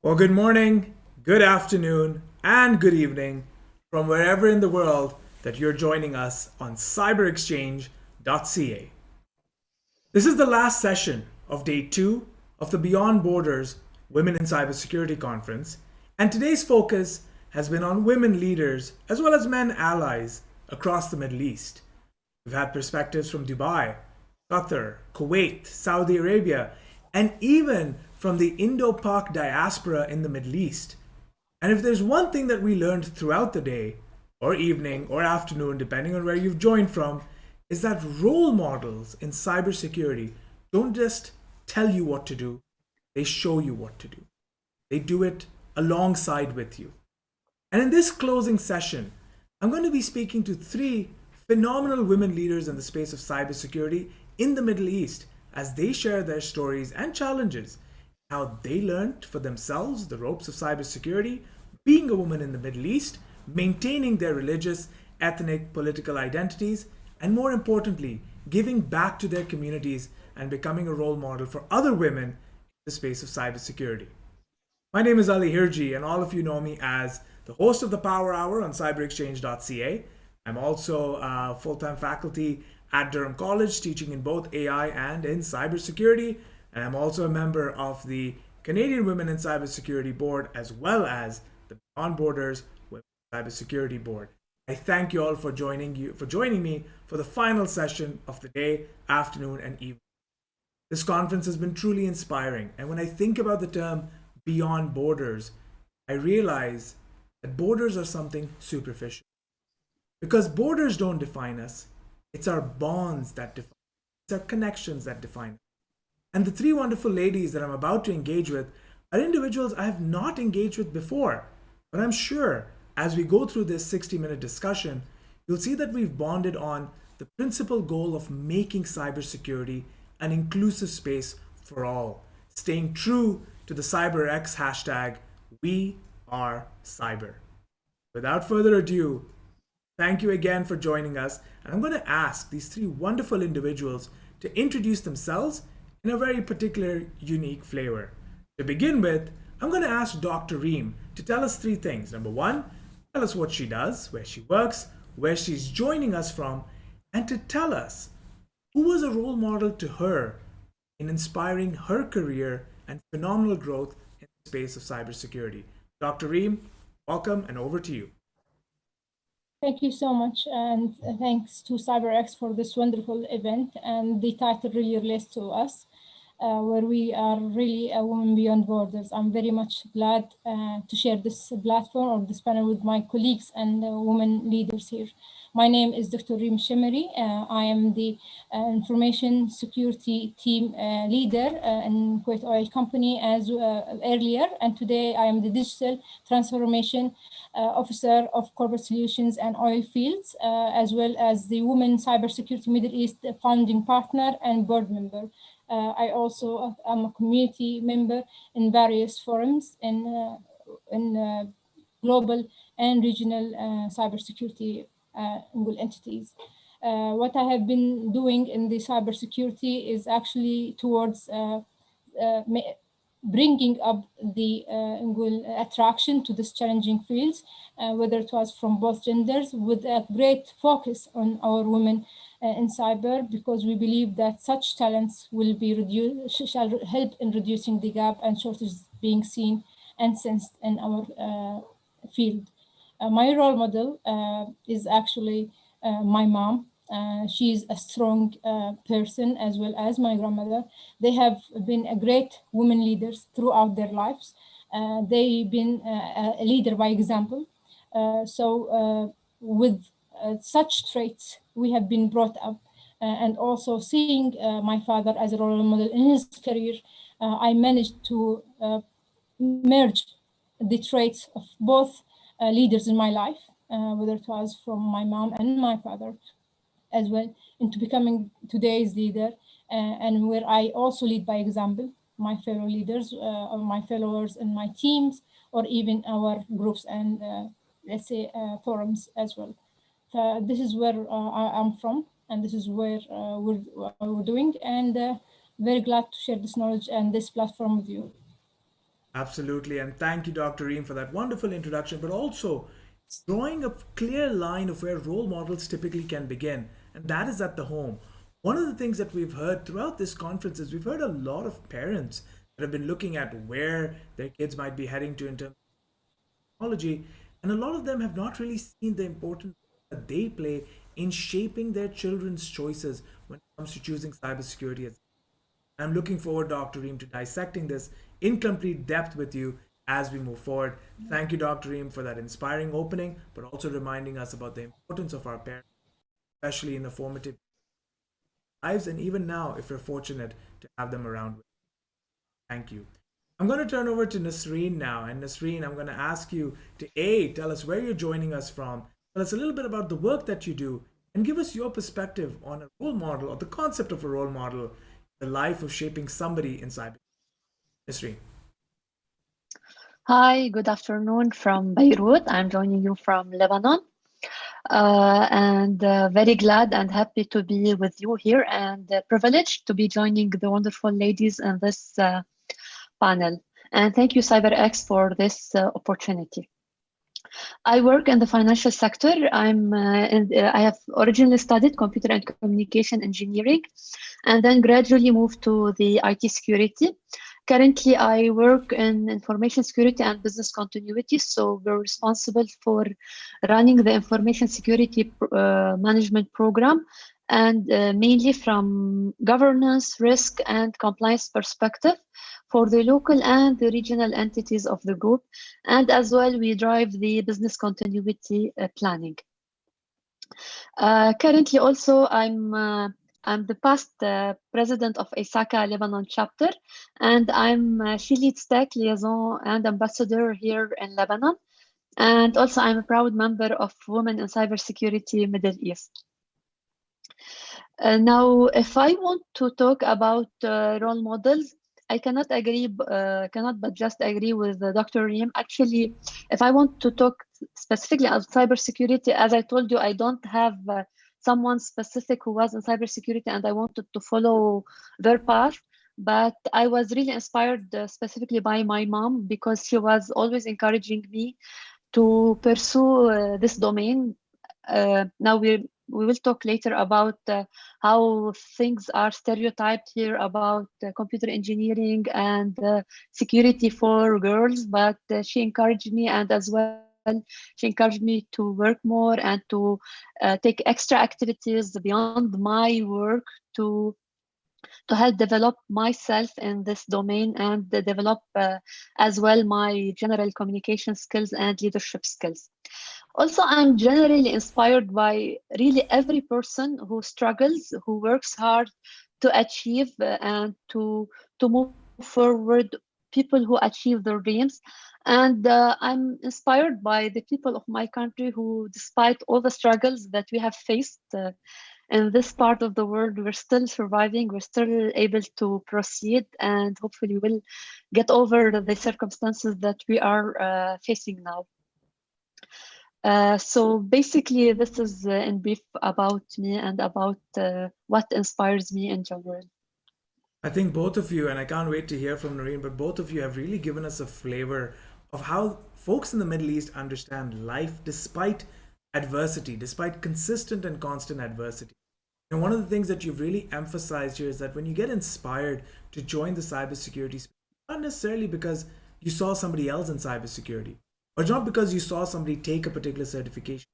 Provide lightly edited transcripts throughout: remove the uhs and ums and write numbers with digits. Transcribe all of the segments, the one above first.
Well, good morning, good afternoon, and good evening from wherever in the world that you're joining us on cyberexchange.ca. This is the last session of day 2 of the Beyond Borders Women in Cybersecurity Conference, and today's focus has been on women leaders as well as men allies across the Middle East. We've had perspectives from Dubai, Qatar, Kuwait, Saudi Arabia, and even from the Indo-Pak diaspora in the Middle East. And if there's one thing that we learned throughout the day, or evening, or afternoon, depending on where you've joined from, is that role models in cybersecurity don't just tell you what to do, they show you what to do. They do it alongside with you. And in this closing session, I'm going to be speaking to 3 phenomenal women leaders in the space of cybersecurity in the Middle East as they share their stories and challenges, how they learned for themselves the ropes of cybersecurity, being a woman in the Middle East, maintaining their religious, ethnic, political identities, and more importantly, giving back to their communities and becoming a role model for other women in the space of cybersecurity. My name is Ali Hirji, and all of you know me as the host of the Power Hour on cyberexchange.ca. I'm also a full-time faculty at Durham College, teaching in both AI and in cybersecurity. And I'm also a member of the Canadian Women in Cybersecurity Board, as well as the Beyond Borders Women in Cybersecurity Board. I thank you all for joining me for the final session of the day, afternoon, and evening. This conference has been truly inspiring, and when I think about the term beyond borders, I realize that borders are something superficial. Because borders don't define us, it's our bonds that define us, it's our connections that define us. And the 3 wonderful ladies that I'm about to engage with are individuals I have not engaged with before. But I'm sure as we go through this 60-minute discussion, you'll see that we've bonded on the principal goal of making cybersecurity an inclusive space for all, staying true to the CyberX hashtag, We Are Cyber. Without further ado, thank you again for joining us, and I'm going to ask these 3 wonderful individuals to introduce themselves in a very particular, unique flavor. To begin with, I'm going to ask Dr. Reem to tell us 3 things. Number 1, tell us what she does, where she works, where she's joining us from, and to tell us who was a role model to her in inspiring her career and phenomenal growth in the space of cybersecurity. Dr. Reem, welcome, and over to you. Thank you so much, and thanks to CyberX for this wonderful event. And the title really relates to us, where we are really a woman beyond borders. I'm very much glad to share this platform or this panel with my colleagues and women leaders here. My name is Dr. Reem Al-Shammari. I am the information security team leader in Kuwait Oil Company as earlier, and today I am the digital transformation officer of corporate solutions and oil fields, as well as the Women Cybersecurity Middle East founding partner and board member. I also am a community member in various forums in global and regional cybersecurity entities. What I have been doing in the cybersecurity is actually towards bringing up the attraction to this challenging fields, whether it was from both genders, with a great focus on our women in cyber, because we believe that such talents will be shall help in reducing the gap and shortages being seen and sensed in our field. My role model is actually my mom. She's a strong person as well as my grandmother. They have been a great women leaders throughout their lives. They've been a leader by example. With such traits, we have been brought up. And also seeing my father as a role model in his career, I managed to merge the traits of both leaders in my life, whether it was from my mom and my father as well, into becoming today's leader, and where I also lead by example my fellow leaders, or my followers in my teams, or even our groups and let's say forums as well. So this is where I'm from, and this is where we're doing, and very glad to share this knowledge and this platform with you. Absolutely. And thank you, Dr. Reem, for that wonderful introduction, but also drawing a clear line of where role models typically can begin, and that is at the home. One of the things that we've heard throughout this conference is we've heard a lot of parents that have been looking at where their kids might be heading to in terms of technology, and a lot of them have not really seen the importance that they play in shaping their children's choices when it comes to choosing cybersecurity as. I'm looking forward, Dr. Reem, to dissecting this in complete depth with you as we move forward. Thank you, Dr. Reem, for that inspiring opening, but also reminding us about the importance of our parents, especially in the formative lives, and even now, if we're fortunate to have them around. Thank you. I'm going to turn over to Nisreen now. And Nisreen, I'm going to ask you to tell us where you're joining us from, tell us a little bit about the work that you do, and give us your perspective on a role model or the concept of a role model, the life of shaping somebody in cyber. Nisreen. Hi, good afternoon from Beirut. I'm joining you from Lebanon. And very glad and happy to be with you here, and privileged to be joining the wonderful ladies in this panel. And thank you, CyberX, for this opportunity. I work in the financial sector. I have originally studied computer and communication engineering, and then gradually moved to the IT security. Currently, I work in information security and business continuity, so we're responsible for running the information security management program, and mainly from governance, risk, and compliance perspective for the local and the regional entities of the group. And as well, we drive the business continuity planning. Currently, also, I'm the past president of ISACA Lebanon chapter, and she leads tech liaison and ambassador here in Lebanon. And also, I'm a proud member of Women in Cybersecurity Middle East. Now, if I want to talk about role models, I cannot but just agree with Dr. Reem. Actually, if I want to talk specifically about cybersecurity, as I told you, I don't have someone specific who was in cybersecurity and I wanted to follow their path. But I was really inspired specifically by my mom, because she was always encouraging me to pursue this domain. Now we will talk later about how things are stereotyped here about computer engineering and security for girls, but she encouraged me, and as well she encouraged me to work more and to take extra activities beyond my work to help develop myself in this domain and develop as well my general communication skills and leadership skills. Also, I'm generally inspired by really every person who struggles, who works hard to achieve and to move forward, people who achieve their dreams. And I'm inspired by the people of my country who, despite all the struggles that we have faced in this part of the world, we're still surviving, we're still able to proceed, and hopefully we'll get over the circumstances that we are facing now. So basically, this is in brief about me and about what inspires me in general. I think both of you, and I can't wait to hear from Nooreen, but both of you have really given us a flavor of how folks in the Middle East understand life despite adversity, despite consistent and constant adversity. And one of the things that you've really emphasized here is that when you get inspired to join the cybersecurity space, not necessarily because you saw somebody else in cybersecurity, or not because you saw somebody take a particular certification.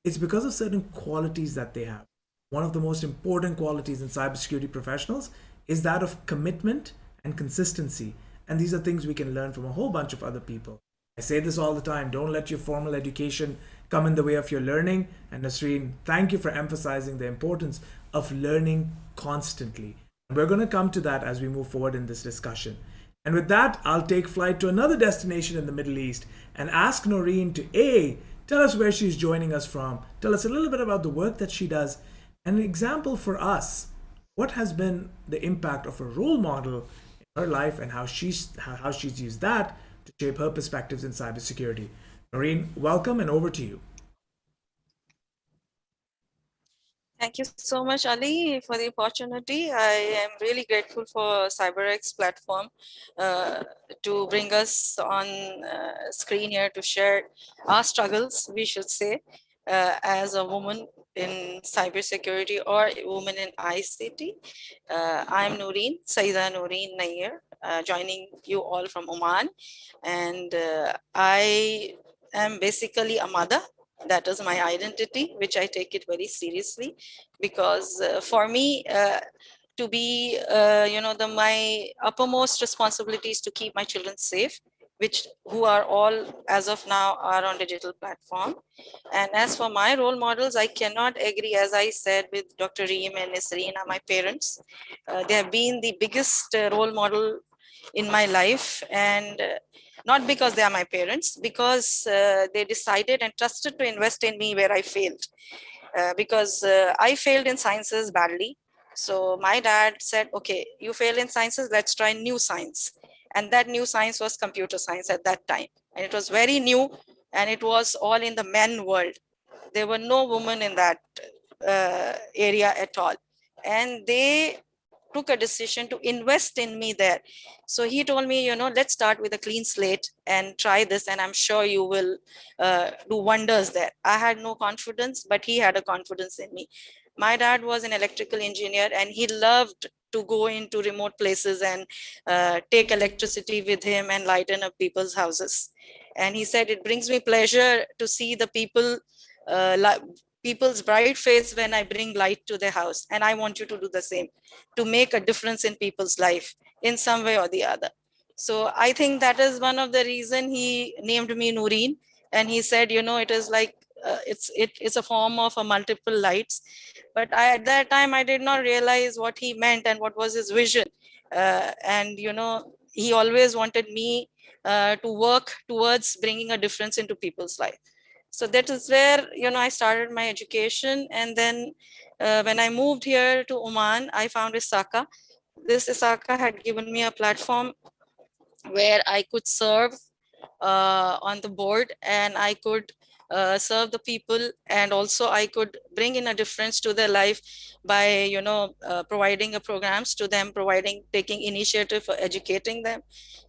It's because of certain qualities that they have. One of the most important qualities in cybersecurity professionals is that of commitment and consistency. And these are things we can learn from a whole bunch of other people. I say this all the time, don't let your formal education come in the way of your learning. And Nisreen, thank you for emphasizing the importance of learning constantly. And we're going to come to that as we move forward in this discussion. And with that, I'll take flight to another destination in the Middle East and ask Nooreen to A, tell us where she's joining us from, tell us a little bit about the work that she does, and an example for us. What has been the impact of a role model in her life and how she's used that to shape her perspectives in cybersecurity? Nooreen, welcome and over to you. Thank you so much, Ali, for the opportunity. I am really grateful for CyberX platform to bring us on screen here to share our struggles, we should say, as a woman in cybersecurity or a woman in ICT. I'm Nooreen Syeda Nair, joining you all from Oman. And I am basically a mother. That is my identity, which I take it very seriously, because for me, to be, my uppermost responsibility is to keep my children safe, who are all, as of now, are on digital platform. And as for my role models, I cannot agree, as I said, with Dr. Reem and Nisreen, are my parents. They have been the biggest role model in my life, and not because they are my parents, because they decided and trusted to invest in me where I failed. Because I failed in sciences badly. So my dad said, okay, you failed in sciences, let's try new science. And that new science was computer science at that time. And it was very new, and it was all in the men world. There were no women in that area at all. And they took a decision to invest in me there. So he told me, let's start with a clean slate and try this, and I'm sure you will do wonders there. I had no confidence, but he had a confidence in me. My dad was an electrical engineer, and he loved to go into remote places and take electricity with him and lighten up people's houses. And he said, it brings me pleasure to see the people's bright face when I bring light to their house. And I want you to do the same, to make a difference in people's life in some way or the other. So I think that is one of the reason he named me Nooreen. And he said, it is like, it's a form of a multiple lights. But at that time, I did not realize what he meant and what was his vision. And he always wanted me to work towards bringing a difference into people's life. So that is where, I started my education. And then when I moved here to Oman, I found ISACA. This ISACA had given me a platform where I could serve on the board, and I could serve the people, and also I could bring in a difference to their life by providing a programs to them, taking initiative for educating them.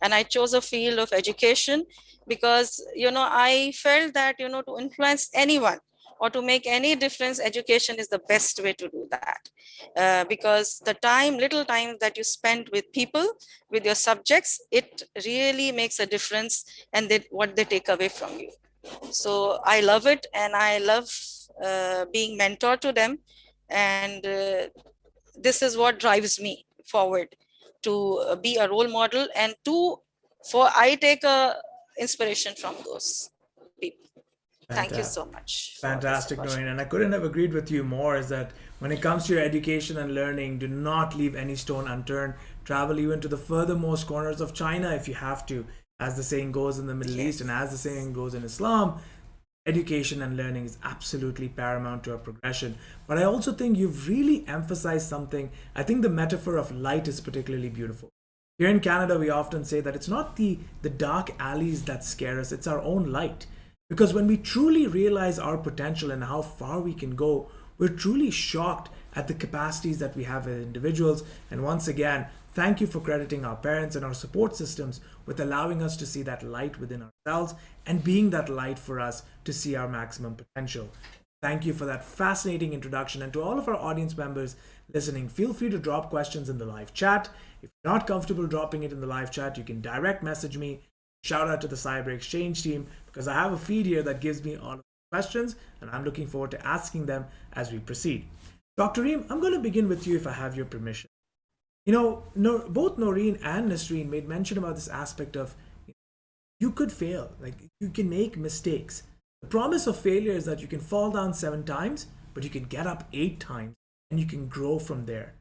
And I chose a field of education because I felt that to influence anyone or to make any difference, education is the best way to do that. Because the little time that you spend with people, with your subjects, it really makes a difference, and what they take away from you. So I love it, and I love being mentor to them. And this is what drives me forward to be a role model, and I take a inspiration from those people. Thank you so much for this Fantastic, Nooreen. And I opportunity. couldn't have agreed with you more. Is that when it comes to your education and learning, do not leave any stone unturned. Travel even to the furthermost corners of China if you have to. As the saying goes in the Middle East, and as the saying goes in Islam, education and learning is absolutely paramount to our progression. But I also think you've really emphasized something. I think the metaphor of light is particularly beautiful. Here in Canada, we often say that it's not the dark alleys that scare us, it's our own light. Because when we truly realize our potential and how far we can go, we're truly shocked at the capacities that we have as individuals. And once again, thank you for crediting our parents and our support systems with allowing us to see that light within ourselves and being that light for us to see our maximum potential. Thank you for that fascinating introduction. And to all of our audience members listening, feel free to drop questions in the live chat. If you're not comfortable dropping it in the live chat, you can direct message me. Shout out to the Cyber Exchange team because I have a feed here that gives me all of the questions and I'm looking forward to asking them as we proceed. Dr. Reem, I'm going to begin with you if I have your permission. You know, both Nooreen and Nisreen made mention about this aspect of you could fail, like you can make mistakes. The promise of failure is that you can fall down 7 times, but you can get up 8 times and you can grow from there.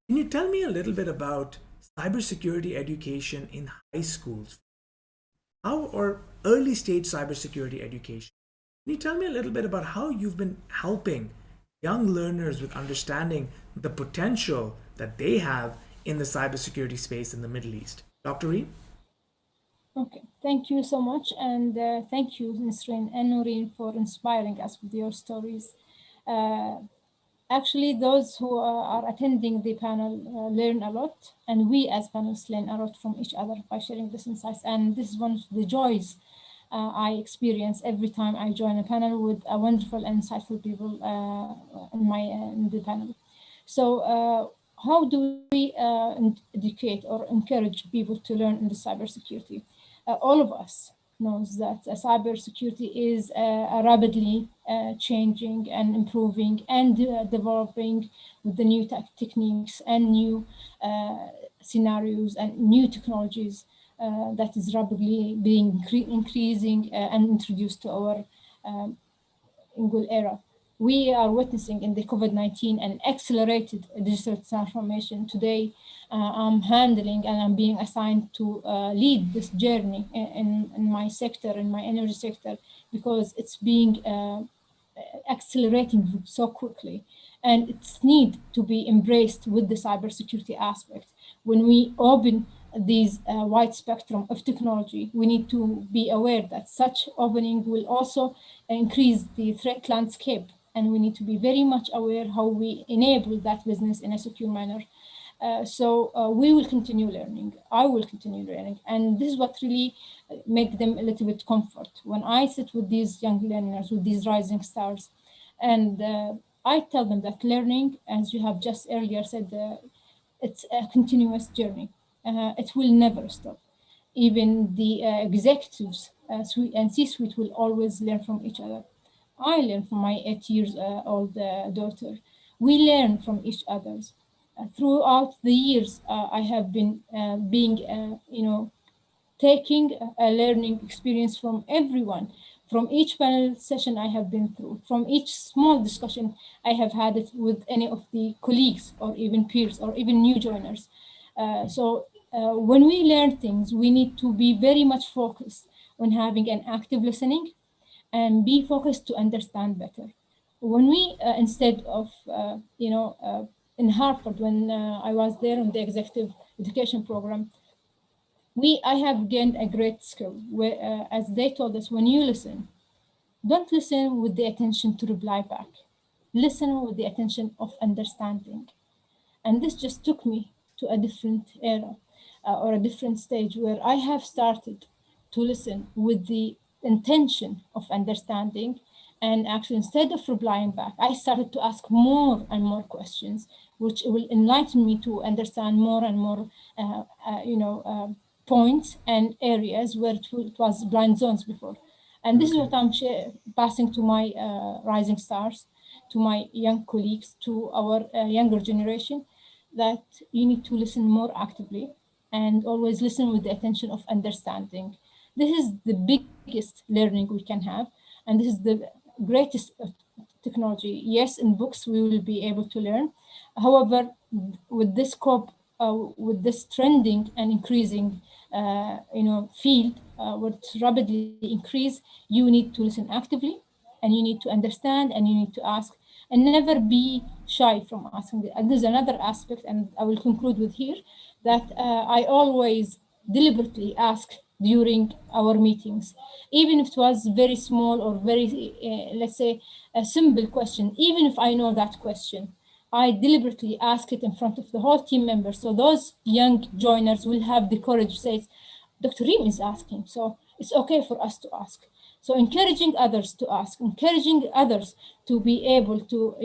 Can you tell me a little bit about cybersecurity education in high schools? How, or early stage cybersecurity education? Can you tell me a little bit about how you've been helping young learners with understanding the potential that they have in the cybersecurity space in the Middle East? Dr. Reem? Okay, thank you so much. And thank you, Nisreen and Nooreen, for inspiring us with your stories. Actually, those who are attending the panel learn a lot, and we as panelists learn a lot from each other by sharing these insights. And this is one of the joys I experience every time I join a panel with a wonderful and insightful people in the panel. So how do we educate or encourage people to learn in the cybersecurity? All of us knows that cybersecurity is a rapidly changing and improving and developing with the new techniques and new scenarios and new technologies that is rapidly being increasing and introduced to our Google era. We are witnessing in the COVID-19 an accelerated digital transformation. Today, I'm handling and I'm being assigned to lead this journey in my sector, in my energy sector, because it's being accelerating so quickly. And it's need to be embraced with the cybersecurity aspect. When we open these wide spectrum of technology, we need to be aware that such opening will also increase the threat landscape, and we need to be very much aware how we enable that business in a secure manner. So we will continue learning. I will continue learning, and this is what really make them a little bit comfort when I sit with these young learners, with these rising stars, and I tell them that learning, as you have just earlier said, it's a continuous journey. It will never stop. Even the executives and C-suite will always learn from each other. I learn from my 8 years old daughter. We learn from each other. Throughout the years, I have been taking a learning experience from everyone, from each panel session I have been through, from each small discussion I have had it with any of the colleagues or even peers or even new joiners. So when we learn things, we need to be very much focused on having an active listening and be focused to understand better. When we, instead of, in Harvard, when I was there on the executive education program, I have gained a great skill where, as they told us, when you listen, don't listen with the attention to reply back. Listen with the attention of understanding. And this just took me to a different era or a different stage where I have started to listen with the intention of understanding. And actually, instead of replying back, I started to ask more and more questions, which will enlighten me to understand more and more, points and areas where it was blind zones before. And this is what I'm passing to my rising stars, to my young colleagues, to our younger generation, that you need to listen more actively and always listen with the attention of understanding. This is the biggest learning we can have, and this is the greatest technology. Yes, in books we will be able to learn. However, with this scope, with this trending and increasing, field, would rapidly increase, you need to listen actively, and you need to understand, and you need to ask, and never be shy from asking. And there's another aspect, and I will conclude with here, that I always deliberately ask during our meetings, even if it was very small or very, let's say, a simple question. Even if I know that question, I deliberately ask it in front of the whole team members. So those young joiners will have the courage to say, Dr. Reem is asking, so it's okay for us to ask. So encouraging others to ask, encouraging others to be able to,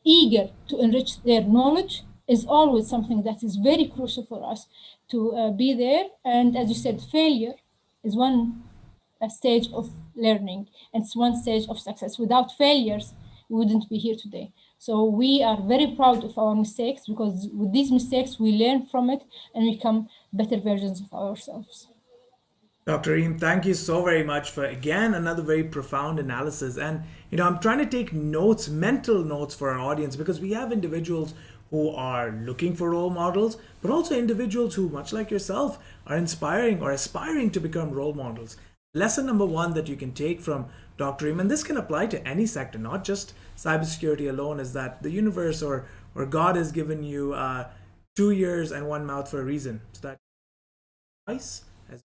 eager to enrich their knowledge is always something that is very crucial for us to be there. And as you said, failure is one stage of learning, and it's one stage of success. Without failures, we wouldn't be here today. So we are very proud of our mistakes, because with these mistakes, we learn from it and become better versions of ourselves. Dr. Reem, thank you so very much for again another very profound analysis. And I'm trying to take notes, mental notes for our audience, because we have individuals who are looking for role models, but also individuals who, much like yourself, are inspiring or aspiring to become role models. Lesson number one that you can take from Dr. Reem, and this can apply to any sector, not just cybersecurity alone, is that the universe or God has given you 2 ears and one mouth for a reason. So that twice as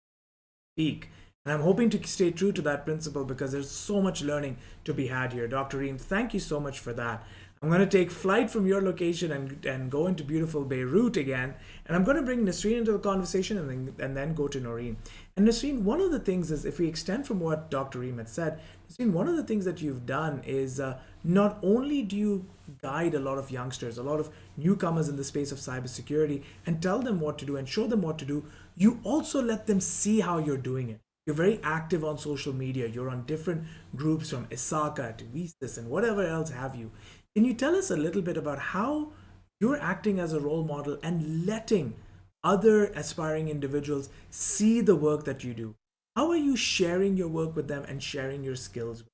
speak. And I'm hoping to stay true to that principle, because there's so much learning to be had here. Dr. Reem, thank you so much for that. I'm going to take flight from your location and go into beautiful Beirut again. And I'm going to bring Nisreen into the conversation and then go to Nooreen. And Nisreen, one of the things is, if we extend from what Dr. Reem had said, Nisreen, one of the things that you've done is not only do you guide a lot of youngsters, a lot of newcomers in the space of cybersecurity, and tell them what to do and show them what to do, you also let them see how you're doing it. You're very active on social media. You're on different groups from ISACA to WISIS and whatever else have you. Can you tell us a little bit about how you're acting as a role model and letting other aspiring individuals see the work that you do? How are you sharing your work with them and sharing your skills?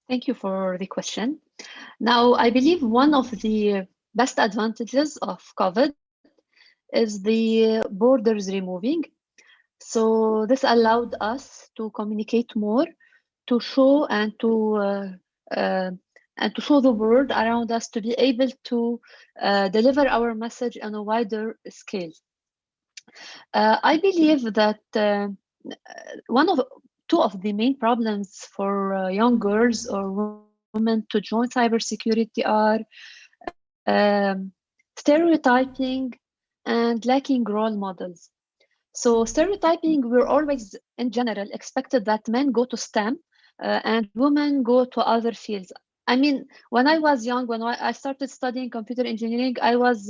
Thank you for the question. Now, I believe one of the best advantages of COVID is the borders removing. So this allowed us to communicate more, to show and to show the world around us, to be able to deliver our message on a wider scale. I believe that two of the main problems for young girls or women to join cybersecurity are stereotyping and lacking role models. So stereotyping, we're always, in general, expected that men go to STEM and women go to other fields. I mean, when I was young, when I started studying computer engineering, I was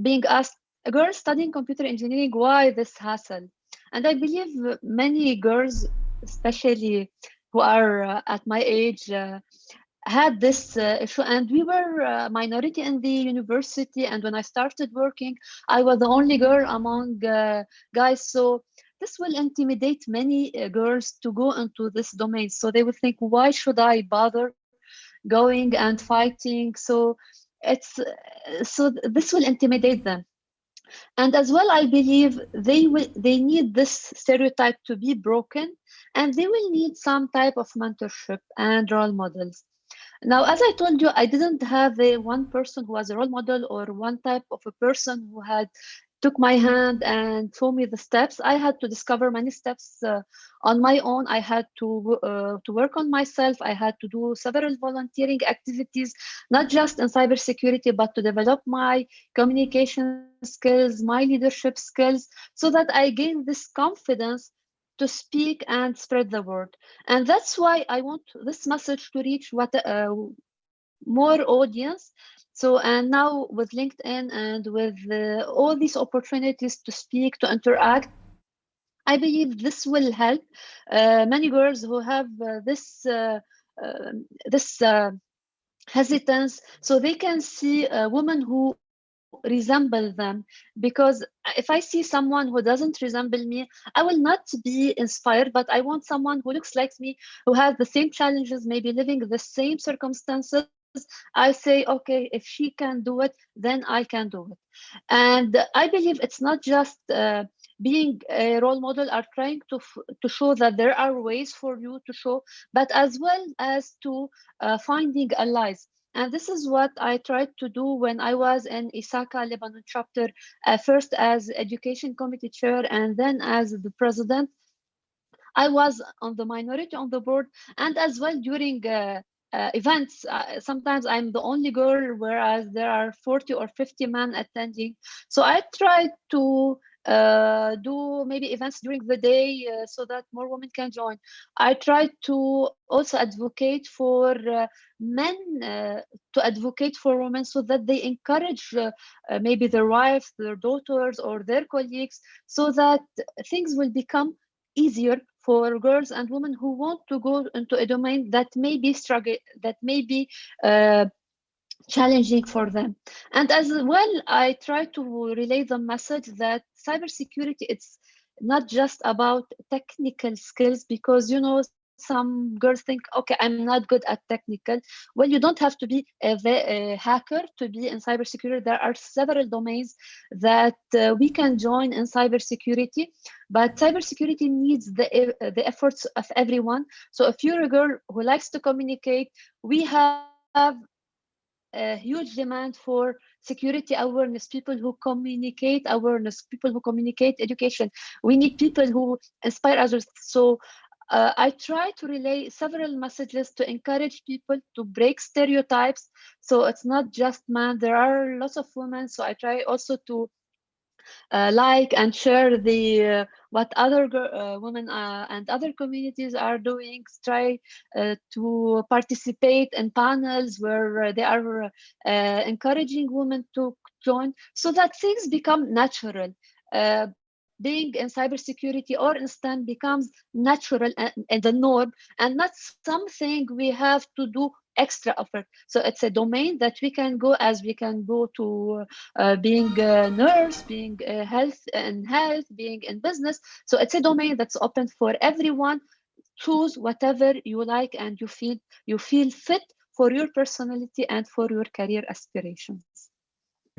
being asked, a girl studying computer engineering, why this hassle? And I believe many girls, especially who are at my age, had this issue, and we were a minority in the university, and when I started working, I was the only girl among guys. So this will intimidate many girls to go into this domain. So they would think, why should I bother going and fighting? So this will intimidate them. And as well, I believe they need this stereotype to be broken, and they will need some type of mentorship and role models. Now, as I told you, I didn't have one person who was a role model or one type of a person who had took my hand and showed me the steps. I had to discover many steps on my own. I had to work on myself. I had to do several volunteering activities, not just in cybersecurity, but to develop my communication skills, my leadership skills, so that I gain this confidence to speak and spread the word. And that's why I want this message to reach more audience. So, and now with LinkedIn and with all these opportunities to speak, to interact, I believe this will help many girls who have this hesitance, so they can see women who resemble them. Because if I see someone who doesn't resemble me, I will not be inspired, but I want someone who looks like me, who has the same challenges, maybe living the same circumstances. I say, okay, if she can do it, then I can do it. And I believe it's not just being a role model or trying to show that there are ways for you to show, but as well as to finding allies. And this is what I tried to do when I was in ISACA Lebanon chapter, first as education committee chair and then as the president. I was on the minority on the board, and as well during events. Sometimes I'm the only girl, whereas there are 40 or 50 men attending. So I tried to do maybe events during the day so that more women can join. I try to also advocate for men to advocate for women so that they encourage maybe their wives, their daughters, or their colleagues, so that things will become easier for girls and women who want to go into a domain that may be struggle, that may be challenging for them. And as well, I try to relay the message that cybersecurity, it's not just about technical skills, because some girls think, okay, I'm not good at technical. Well, you don't have to be a hacker to be in cybersecurity. There are several domains that we can join in cybersecurity, but cybersecurity needs the efforts of everyone. So if you're a girl who likes to communicate, we have a huge demand for security awareness, people who communicate awareness, people who communicate education. We need people who inspire others. So I try to relay several messages to encourage people to break stereotypes. So it's not just men, there are lots of women. So I try also to like and share the what other women and other communities are doing. Try to participate in panels where they are encouraging women to join, so that things become natural. Being in cybersecurity or in STEM becomes natural and the norm, and not something we have to do extra effort. So it's a domain that we can go, as we can go to being a nurse, being health, being in business. So it's a domain that's open for everyone. Choose whatever you like and you feel fit for your personality and for your career aspirations.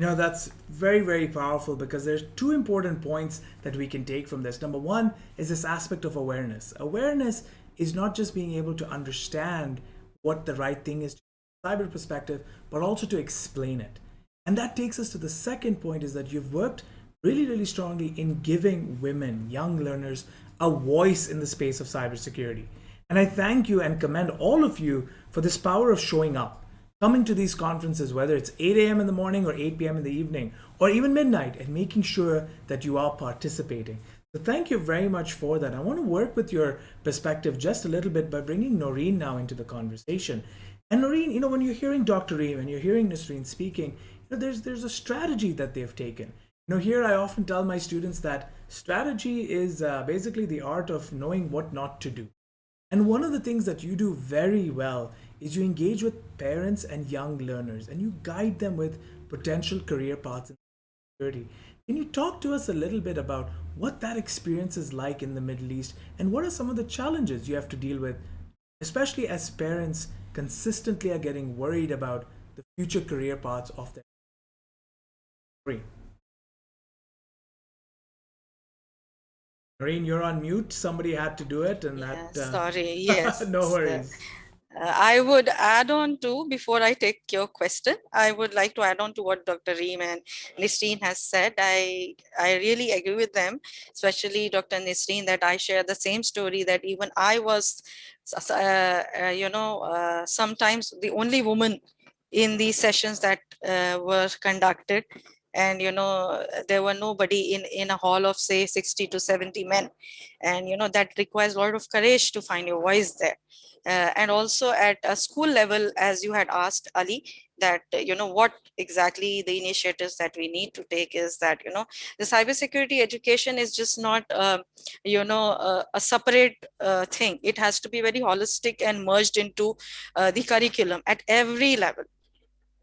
That's very, very powerful because there's two important points that we can take from this. Number one is this aspect of awareness. Awareness is not just being able to understand what the right thing is from a cyber perspective, but also to explain it. And that takes us to the second point, is that you've worked really, really strongly in giving women, young learners, a voice in the space of cybersecurity. And I thank you and commend all of you for this power of showing up, coming to these conferences, whether it's 8 a.m. in the morning or 8 p.m. in the evening, or even midnight, and making sure that you are participating. So thank you very much for that. I want to work with your perspective just a little bit by bringing Nooreen now into the conversation. And Nooreen, when you're hearing Dr. Reem and you're hearing Nisreen speaking, there's a strategy that they've taken. Here I often tell my students that strategy is basically the art of knowing what not to do. And one of the things that you do very well is you engage with parents and young learners and you guide them with potential career paths in security. Can you talk to us a little bit about what that experience is like in the Middle East and what are some of the challenges you have to deal with, especially as parents consistently are getting worried about the future career paths of their children? Noreen, you're on mute. Somebody had to do it, and Yeah, that. sorry. Yes. No worries. I would add on to, before I take your question, I would like to add on to what Dr. Reem and Nisreen has said. I really agree with them, especially Dr. Nisreen, that I share the same story, that even I was, sometimes the only woman in these sessions that were conducted. And there were nobody in a hall of say 60 to 70 men, and that requires a lot of courage to find your voice there. And also at a school level, as you had asked, Ali, that what exactly the initiatives that we need to take is that the cybersecurity education is just not a separate thing. It has to be very holistic and merged into the curriculum at every level.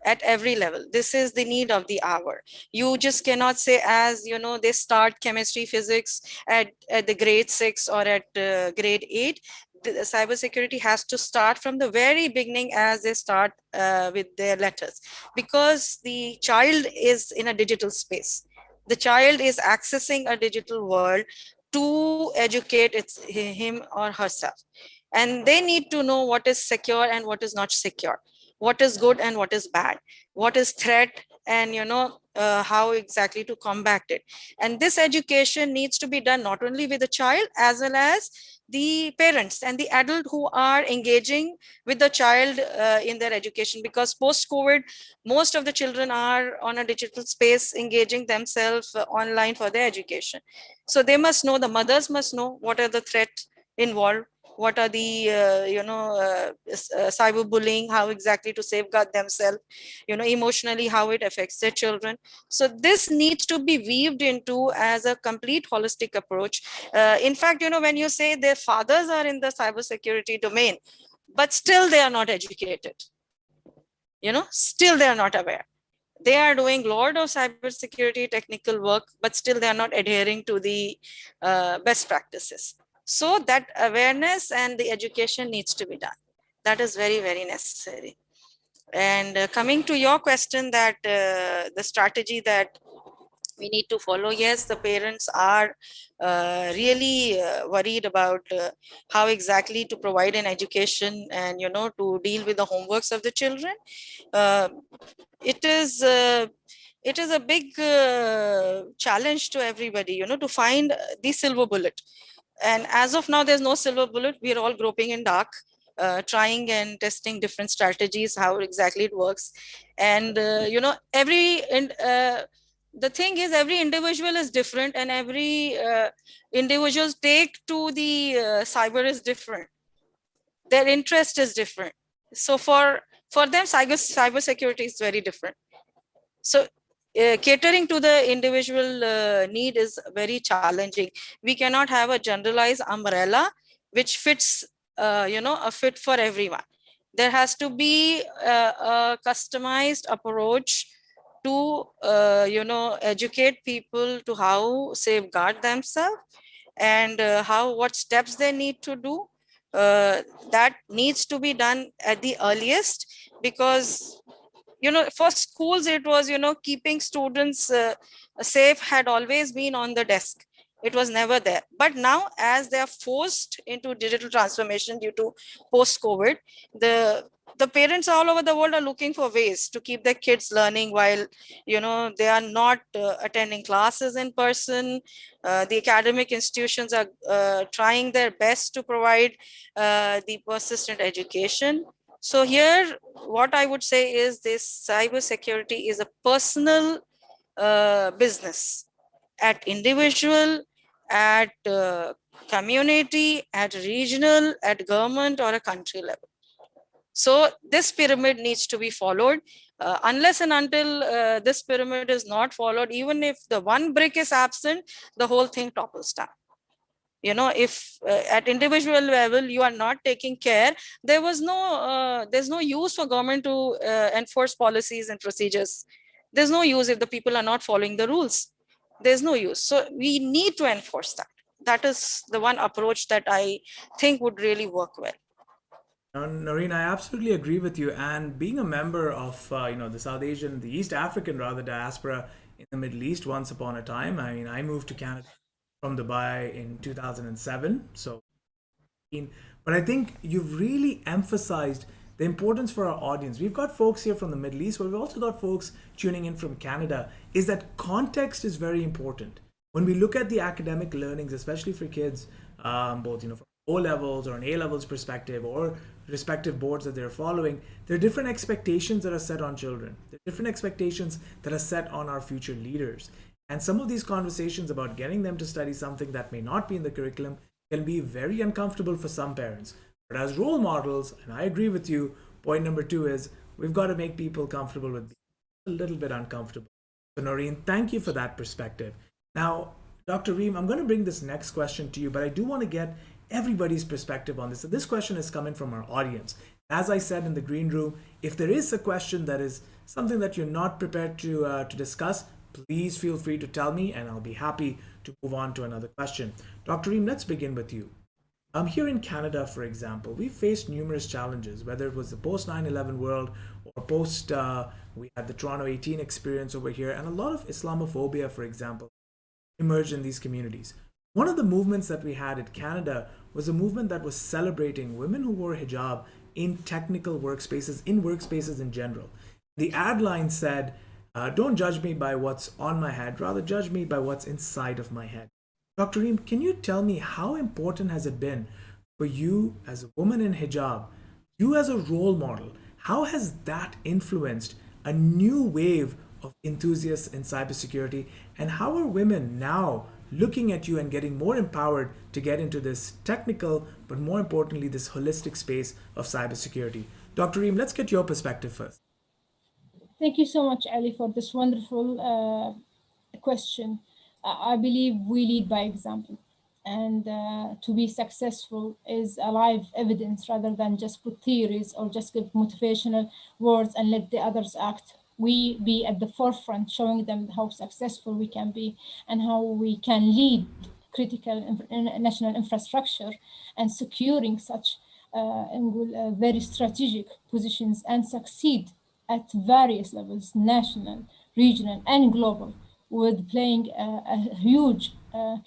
At every level, this is the need of the hour. You just cannot say, as they start chemistry, physics at the grade 6 or at grade 8. The cybersecurity has to start from the very beginning, as they start with their letters, because the child is in a digital space. The child is accessing a digital world to educate him or herself, and they need to know what is secure and what is not secure, what is good and what is bad, what is threat and how exactly to combat it. And this education needs to be done not only with the child as well as the parents and the adult who are engaging with the child in their education, because post-COVID, most of the children are on a digital space engaging themselves online for their education. So they must know, the mothers must know what are the threats involved, what are the cyberbullying, how exactly to safeguard themselves, emotionally, how it affects their children. So this needs to be weaved into as a complete holistic approach. In fact, when you say their fathers are in the cybersecurity domain, but still they are not educated, still they are not aware. They are doing a lot of cybersecurity technical work, but still they are not adhering to the best practices. So that awareness and the education needs to be done. That is very, very necessary. And coming to your question, that the strategy that we need to follow, yes, the parents are really worried about how exactly to provide an education and to deal with the homeworks of the children. uh, it is a big challenge to everybody, to find the silver bullet. And as of now, there's no silver bullet. We are all groping in dark, trying and testing different strategies, how exactly it works. And the thing is, every individual is different, and every individual's take to the cyber is different. Their interest is different. So for them, cyber security is very different. So catering to the individual need is very challenging. We cannot have a generalized umbrella which fits a fit for everyone. There has to be a customized approach to educate people to how safeguard themselves, and what steps they need to do. That needs to be done at the earliest, because for schools it was keeping students safe had always been on the desk. It was never there. But now, as they are forced into digital transformation due to post COVID, the parents all over the world are looking for ways to keep their kids learning while they are not attending classes in person. The academic institutions are trying their best to provide the persistent education. So here, what I would say is this: cybersecurity is a personal business, at individual, at community, at regional, at government, or a country level. So this pyramid needs to be followed. Unless and until this pyramid is not followed, even if the one brick is absent, the whole thing topples down. If at individual level you are not taking care, there's no use for government to enforce policies and procedures. There's no use if the people are not following the rules. There's no use. So we need to enforce that. That is the one approach that I think would really work well. Noreen, I absolutely agree with you. And being a member of the South Asian, the East African rather diaspora in the Middle East once upon a time. I mean, I moved to Canada from Dubai in 2007. So, but I think you've really emphasized the importance for our audience. We've got folks here from the Middle East, but we've also got folks tuning in from Canada. Is that context is very important when we look at the academic learnings, especially for kids, both from O levels or an A levels perspective or respective boards that they're following. There are different expectations that are set on children. There are different expectations that are set on our future leaders. And some of these conversations about getting them to study something that may not be in the curriculum can be very uncomfortable for some parents. But as role models, and I agree with you, point number 2 is we've got to make people comfortable with being a little bit uncomfortable. So Noreen, thank you for that perspective. Now, Dr. Reem, I'm going to bring this next question to you, but I do want to get everybody's perspective on this. So this question is coming from our audience. As I said in the green room, if there is a question that is something that you're not prepared to discuss, please feel free to tell me and I'll be happy to move on to another question. Dr. Reem, let's begin with you. Here in Canada, for example, we faced numerous challenges, whether it was the post 9/11 world or post, we had the Toronto 18 experience over here, and a lot of Islamophobia, for example, emerged in these communities. One of the movements that we had in Canada was a movement that was celebrating women who wore hijab in technical workspaces, in workspaces in general. The ad line said, Don't judge me by what's on my head, rather judge me by what's inside of my head. Dr. Reem, can you tell me how important has it been for you as a woman in hijab, you as a role model? How has that influenced a new wave of enthusiasts in cybersecurity? And how are women now looking at you and getting more empowered to get into this technical, but more importantly, this holistic space of cybersecurity? Dr. Reem, let's get your perspective first. Thank you so much, Ali, for this wonderful question. I believe we lead by example, and to be successful is a live evidence rather than just put theories or just give motivational words and let the others act. We be at the forefront, showing them how successful we can be and how we can lead critical national infrastructure and securing such very strategic positions and succeed at various levels, national, regional, and global, with playing a huge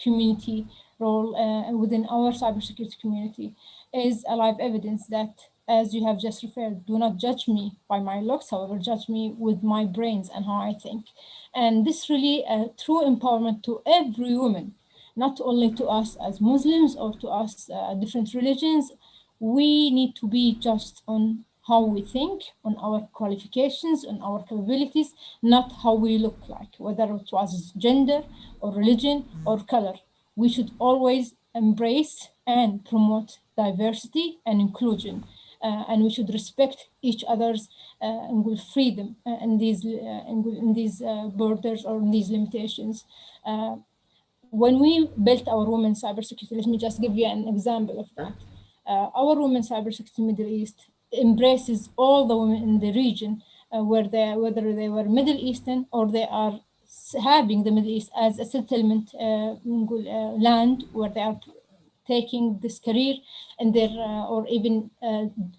community role within our cybersecurity community, is a live evidence that, as you have just referred, do not judge me by my looks, however, judge me with my brains and how I think. And this really a true empowerment to every woman, not only to us as Muslims or to us different religions. We need to be judged on how we think, on our qualifications, on our capabilities, not how we look like, whether it was gender or religion or color. We should always embrace and promote diversity and inclusion. And we should respect each other's freedom in these borders or in these limitations. When we built our women cybersecurity, let me just give you an example of that. Our women cybersecurity Middle East embraces all the women in the region, whether they were Middle Eastern or they are having the Middle East as a settlement land where they are taking this career and their or even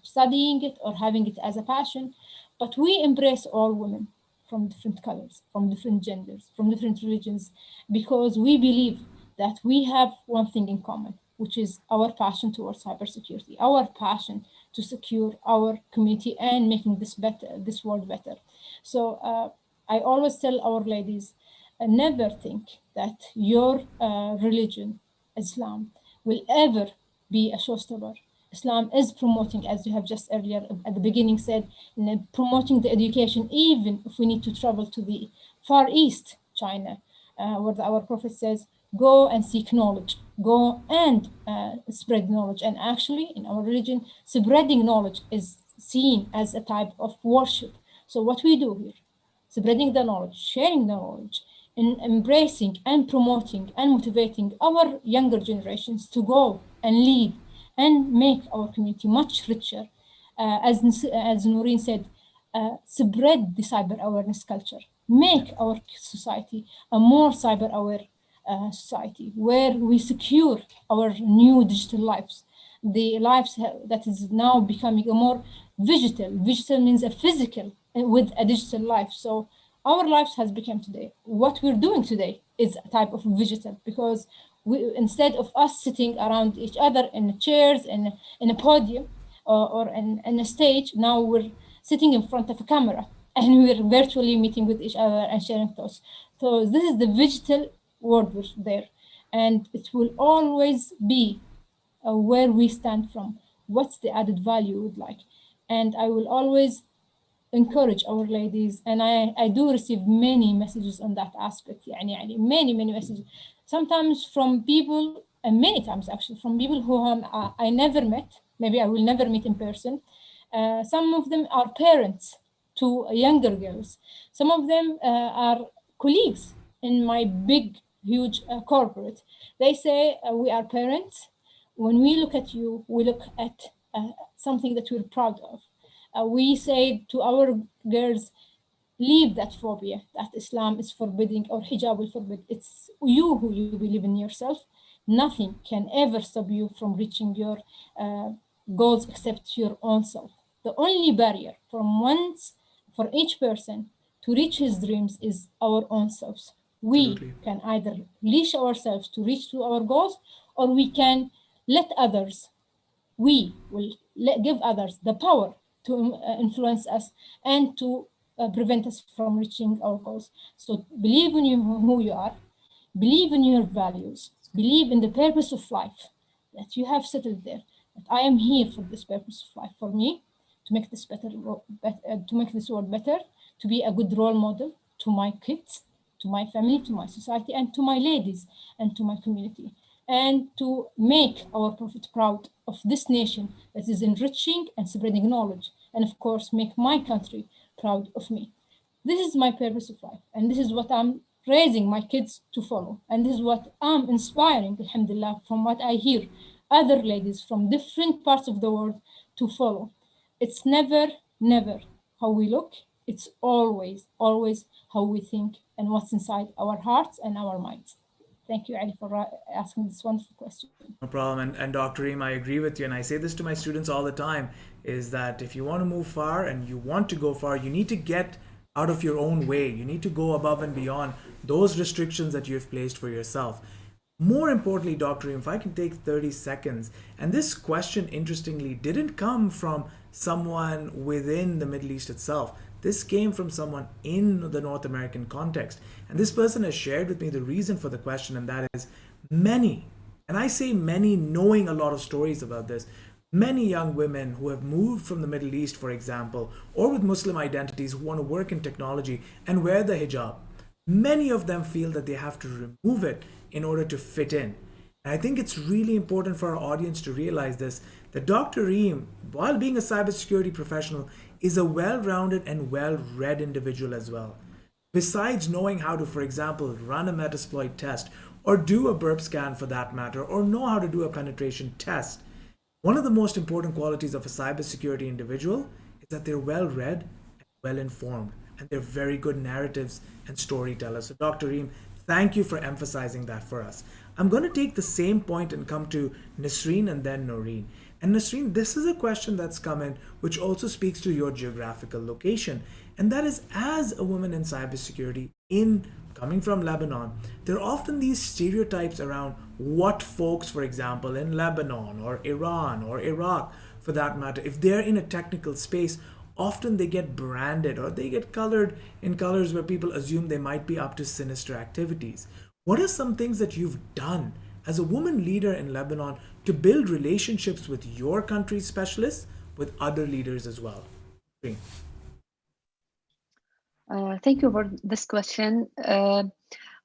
studying it or having it as a passion. But we embrace all women from different colors, from different genders, from different religions, because we believe that we have one thing in common, which is our passion towards cybersecurity, our passion to secure our community and making this world better. So I always tell our ladies, never think that your religion, Islam, will ever be a showstopper. Islam is promoting, as you have just earlier at the beginning said, promoting the education, even if we need to travel to the Far East, China, where our Prophet says, go and seek knowledge, go and spread knowledge. And actually, in our religion, spreading knowledge is seen as a type of worship. So what we do here, spreading the knowledge, sharing the knowledge, in embracing and promoting and motivating our younger generations to go and lead and make our community much richer. As Nooreen said, spread the cyber awareness culture, make our society a more cyber aware society where we secure our new digital lives, the lives that is now becoming a more digital. Digital means a physical with a digital life. So our lives has become today. What we're doing today is a type of digital, because instead of us sitting around each other in chairs in a podium or in a stage, now we're sitting in front of a camera and we're virtually meeting with each other and sharing thoughts. So this is the digital world there, and it will always be where we stand from, what's the added value we'd like. And I will always encourage our ladies, and I do receive many messages on that aspect, يعني many messages, sometimes from people, and many times actually from people who I never met, maybe I will never meet in person. Some of them are parents to younger girls. Some of them are colleagues in my big, huge corporate. They say, we are parents. When we look at you, we look at something that we're proud of. We say to our girls, leave that phobia that Islam is forbidding or hijab will forbid. It's you who you believe in yourself. Nothing can ever stop you from reaching your goals except your own self. The only barrier for each person to reach his dreams is our own selves. We can either leash ourselves to reach to our goals, or we can let others, we will give others the power to influence us and to prevent us from reaching our goals. So believe in you, who you are, believe in your values, believe in the purpose of life that you have settled there. That I am here for this purpose of life, for me, to make this to make this world better, to be a good role model to my kids, to my family, to my society, and to my ladies, and to my community, and to make our prophet proud of this nation that is enriching and spreading knowledge, and of course, make my country proud of me. This is my purpose of life, and this is what I'm raising my kids to follow, and this is what I'm inspiring, alhamdulillah, from what I hear other ladies from different parts of the world to follow. It's never, never how we look, it's always, always how we think and what's inside our hearts and our minds. Thank you, Ali, for asking this wonderful question. No problem. And Dr. Reem, I agree with you. And I say this to my students all the time, is that if you want to move far and you want to go far, you need to get out of your own way. You need to go above and beyond those restrictions that you've placed for yourself. More importantly, Dr. Reem, if I can take 30 seconds, and this question, interestingly, didn't come from someone within the Middle East itself. This came from someone in the North American context. And this person has shared with me the reason for the question, and that is many, and I say many knowing a lot of stories about this, many young women who have moved from the Middle East, for example, or with Muslim identities who want to work in technology and wear the hijab, many of them feel that they have to remove it in order to fit in. And I think it's really important for our audience to realize this, that Dr. Reem, while being a cybersecurity professional, is a well-rounded and well-read individual as well. Besides knowing how to, for example, run a Metasploit test, or do a burp scan for that matter, or know how to do a penetration test, one of the most important qualities of a cybersecurity individual is that they're well-read and well-informed, and they're very good narratives and storytellers. So Dr. Reem, thank you for emphasizing that for us. I'm going to take the same point and come to Nisreen and then Nooreen. And Nisreen, this is a question that's come in which also speaks to your geographical location. And that is, as a woman in cybersecurity, coming from Lebanon, there are often these stereotypes around what folks, for example, in Lebanon or Iran or Iraq, for that matter, if they're in a technical space, often they get branded or they get colored in colors where people assume they might be up to sinister activities. What are some things that you've done as a woman leader in Lebanon to build relationships with your country's specialists, with other leaders as well? Thank you for this question.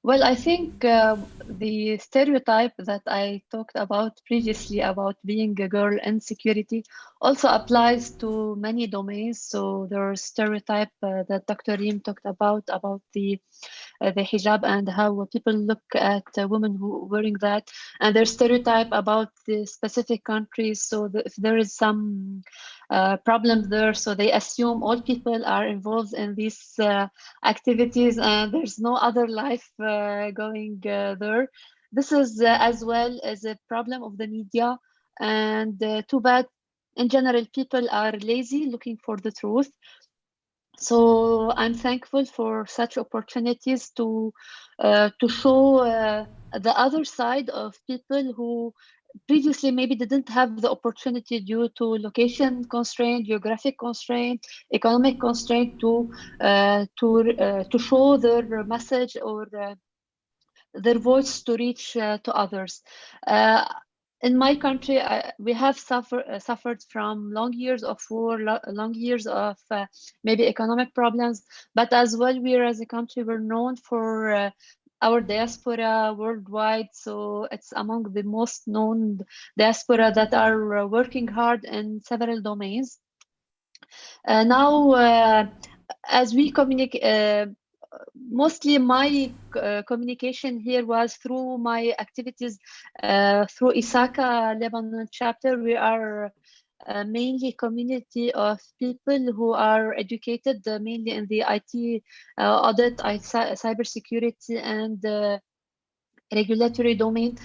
Well, I think the stereotype that I talked about previously about being a girl in security also applies to many domains. So there's stereotype that Dr. Reem talked about the hijab and how people look at women who are wearing that, and there's stereotype about the specific countries. So if there is some problem there, so they assume all people are involved in these activities and there's no other life going there. This is as well as a problem of the media, and too bad in general people are lazy looking for the truth. So I'm thankful for such opportunities to show the other side of people who previously maybe didn't have the opportunity due to location constraint, geographic constraint, economic constraint to show their message or their voice to reach to others. In my country, we have suffered from long years of war, long years of maybe economic problems, but as well, we as a country were known for our diaspora worldwide. So it's among the most known diaspora that are working hard in several domains. Now, as we communicate, mostly my communication here was through my activities through ISACA Lebanon chapter. We are mainly community of people who are educated mainly in the IT audit, cybersecurity, and regulatory domain.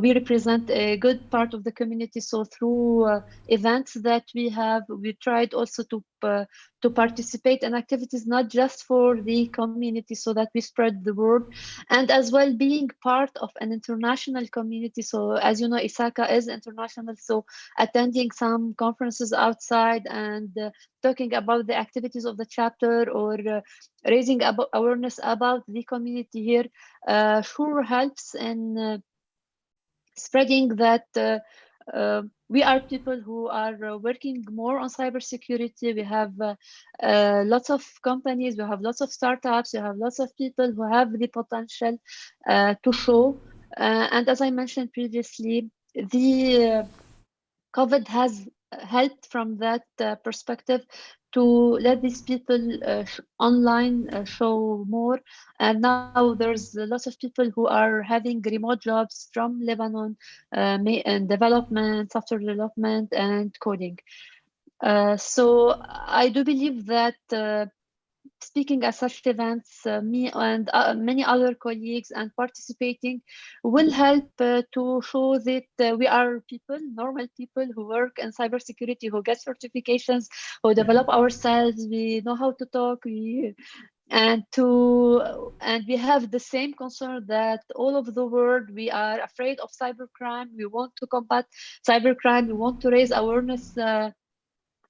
We represent a good part of the community. So through events that we have, we tried also to to participate in activities not just for the community so that we spread the word, and as well being part of an international community. So as you know, ISACA is international, so attending some conferences outside and talking about the activities of the chapter, or raising awareness about the community here sure helps in spreading that we are people who are working more on cybersecurity. We have lots of companies, we have lots of startups, we have lots of people who have the potential to show. And as I mentioned previously, the COVID has helped from that perspective to let these people online show more. And now there's lots of people who are having remote jobs from Lebanon in development, software development, and coding. So I do believe that speaking at such events, me and many other colleagues and participating will help to show that we are people, normal people who work in cybersecurity, who get certifications, who develop ourselves. We know how to talk. And we have the same concern that all over the world. We are afraid of cybercrime. We want to combat cybercrime. We want to raise awareness.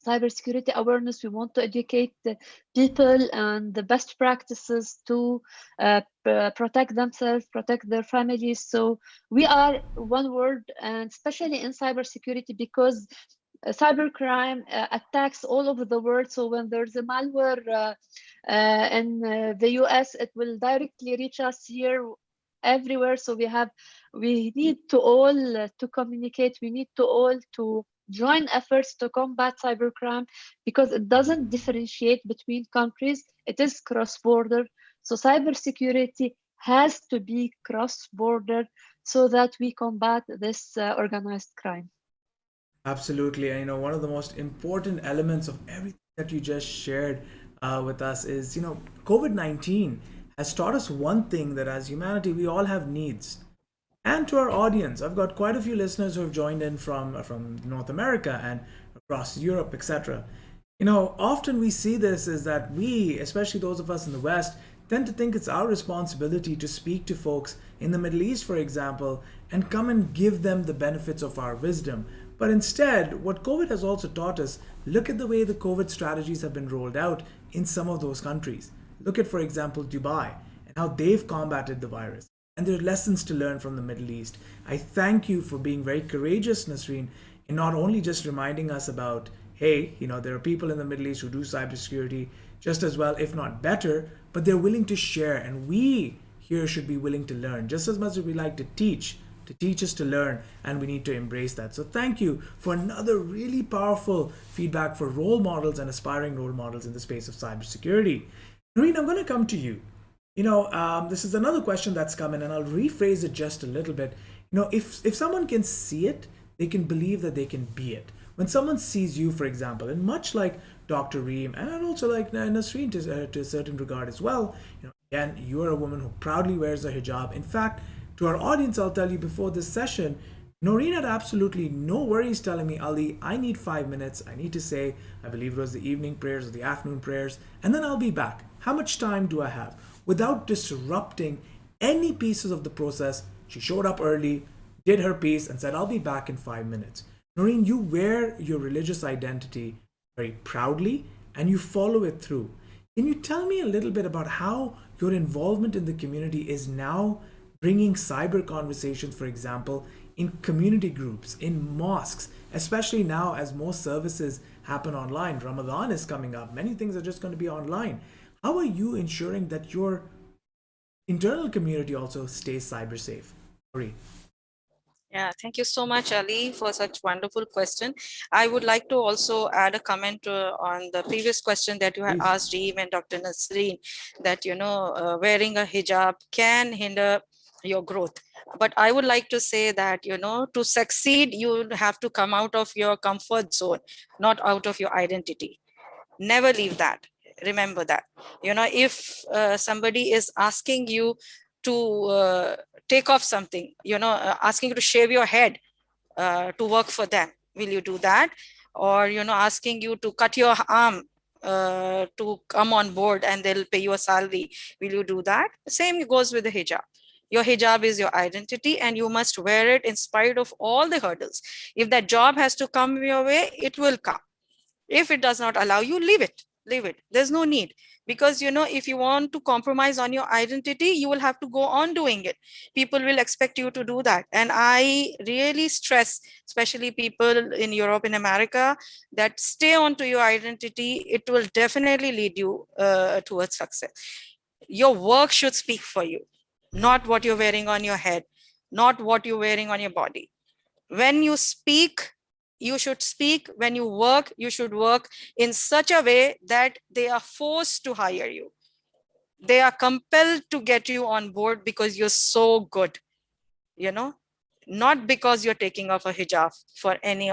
Cybersecurity awareness. We want to educate the people and the best practices to protect themselves, protect their families. So we are one word, and especially in cybersecurity, because cybercrime attacks all over the world. So when there's a malware in the US, it will directly reach us here everywhere. So we need to all to communicate. We need to all to join efforts to combat cybercrime, because it doesn't differentiate between countries. It is cross-border. So cybersecurity has to be cross-border so that we combat this organized crime. Absolutely. And, one of the most important elements of everything that you just shared with us is, COVID-19 has taught us one thing, that as humanity, we all have needs. And to our audience, I've got quite a few listeners who have joined in from North America and across Europe, etc. Often we see this is that we, especially those of us in the West, tend to think it's our responsibility to speak to folks in the Middle East, for example, and come and give them the benefits of our wisdom. But instead, what COVID has also taught us, look at the way the COVID strategies have been rolled out in some of those countries. Look at, for example, Dubai and how they've combated the virus. And there are lessons to learn from the Middle East. I thank you for being very courageous, Nisreen, in not only just reminding us about, hey, there are people in the Middle East who do cybersecurity just as well, if not better, but they're willing to share. And we here should be willing to learn just as much as we like to teach us to learn, and we need to embrace that. So thank you for another really powerful feedback for role models and aspiring role models in the space of cybersecurity. Nooreen, I'm going to come to you. This is another question that's come in, and I'll rephrase it just a little bit. If someone can see it, they can believe that they can be it. When someone sees you, for example, and much like Dr. Reem, and I'd also like Nisreen to a certain regard as well, again, you are a woman who proudly wears a hijab. In fact, to our audience, I'll tell you before this session, Nooreen had absolutely no worries telling me, Ali, I need 5 minutes. I need to say, I believe it was the evening prayers or the afternoon prayers, and then I'll be back. How much time do I have? Without disrupting any pieces of the process, she showed up early, did her piece, and said, I'll be back in 5 minutes. Nooreen, you wear your religious identity very proudly, and you follow it through. Can you tell me a little bit about how your involvement in the community is now bringing cyber conversations, for example, in community groups, in mosques, especially now as most services happen online? Ramadan is coming up. Many things are just going to be online. How are you ensuring that your internal community also stays cyber safe? Marie. Yeah, thank you so much, Ali, for such wonderful question. I would like to also add a comment on the previous question that you had Please. asked Reem and Dr. Nasreen, that, wearing a hijab can hinder your growth. But I would like to say that, to succeed, you have to come out of your comfort zone, not out of your identity. Never leave that. Remember that. If somebody is asking you to take off something, asking you to shave your head to work for them, will you do that? Or asking you to cut your arm to come on board and they'll pay you a salary. Will you do that? Same goes with the hijab. Your hijab is your identity and you must wear it in spite of all the hurdles. If that job has to come your way, it will come. If it does not allow you, leave it. Leave it. There's no need. Because, you know, if you want to compromise on your identity, you will have to go on doing it. People will expect you to do that. And I really stress, especially people in Europe, in America, that stay on to your identity. It will definitely lead you towards success. Your work should speak for you, not what you're wearing on your head, not what you're wearing on your body. When you speak, you should speak. When you work, you should work in such a way that they are forced to hire you. They are compelled to get you on board because you're so good, you know, not because you're taking off a hijab for any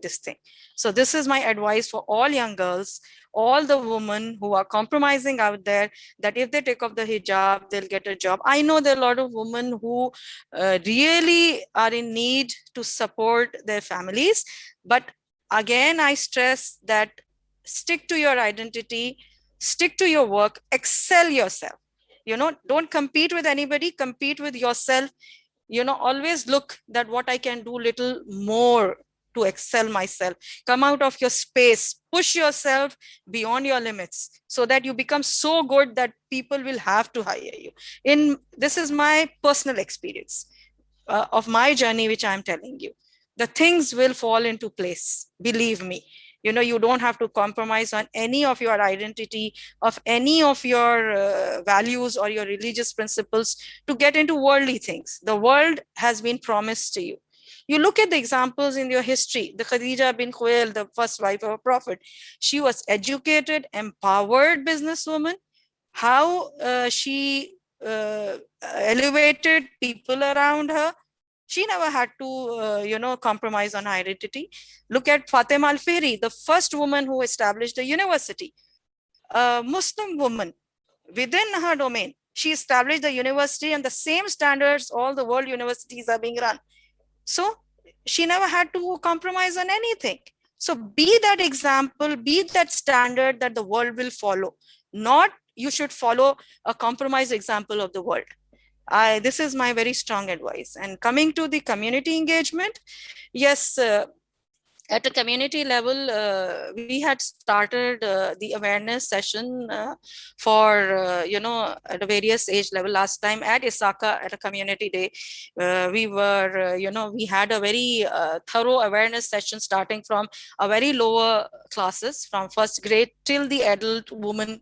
this thing. So this is my advice for all young girls, all the women who are compromising out there, that if they take off the hijab, they'll get a job. I know there are a lot of women who really are in need to support their families. But again, I stress that stick to your identity, stick to your work, excel yourself. You know, don't compete with anybody, compete with yourself. You know, always look that what I can do little more to excel myself. Come out of your space, push yourself beyond your limits so that you become so good that people will have to hire you. This is my personal experience of my journey, which I'm telling you. The things will fall into place, believe me. You know, you don't have to compromise on any of your identity, of any of your values or your religious principles to get into worldly things. The world has been promised to you. You look at the examples in your history. The Khadija bin Khuwail, the first wife of a prophet, she was educated, empowered businesswoman. How she elevated people around her. She never had to, you know, compromise on identity. Look at Fatima Al-Fihri, the first woman who established a university, a Muslim woman within her domain. She established the university and the same standards all the world universities are being run. So she never had to compromise on anything. So be that example, be that standard that the world will follow. Not you should follow a compromised example of the world. This is my very strong advice. And coming to the community engagement, yes, at a community level, we had started the awareness session for, you know, at a various age level. Last time at Isaka at a community day, we were, you know, we had a very thorough awareness session starting from a very lower classes, from first grade till the adult women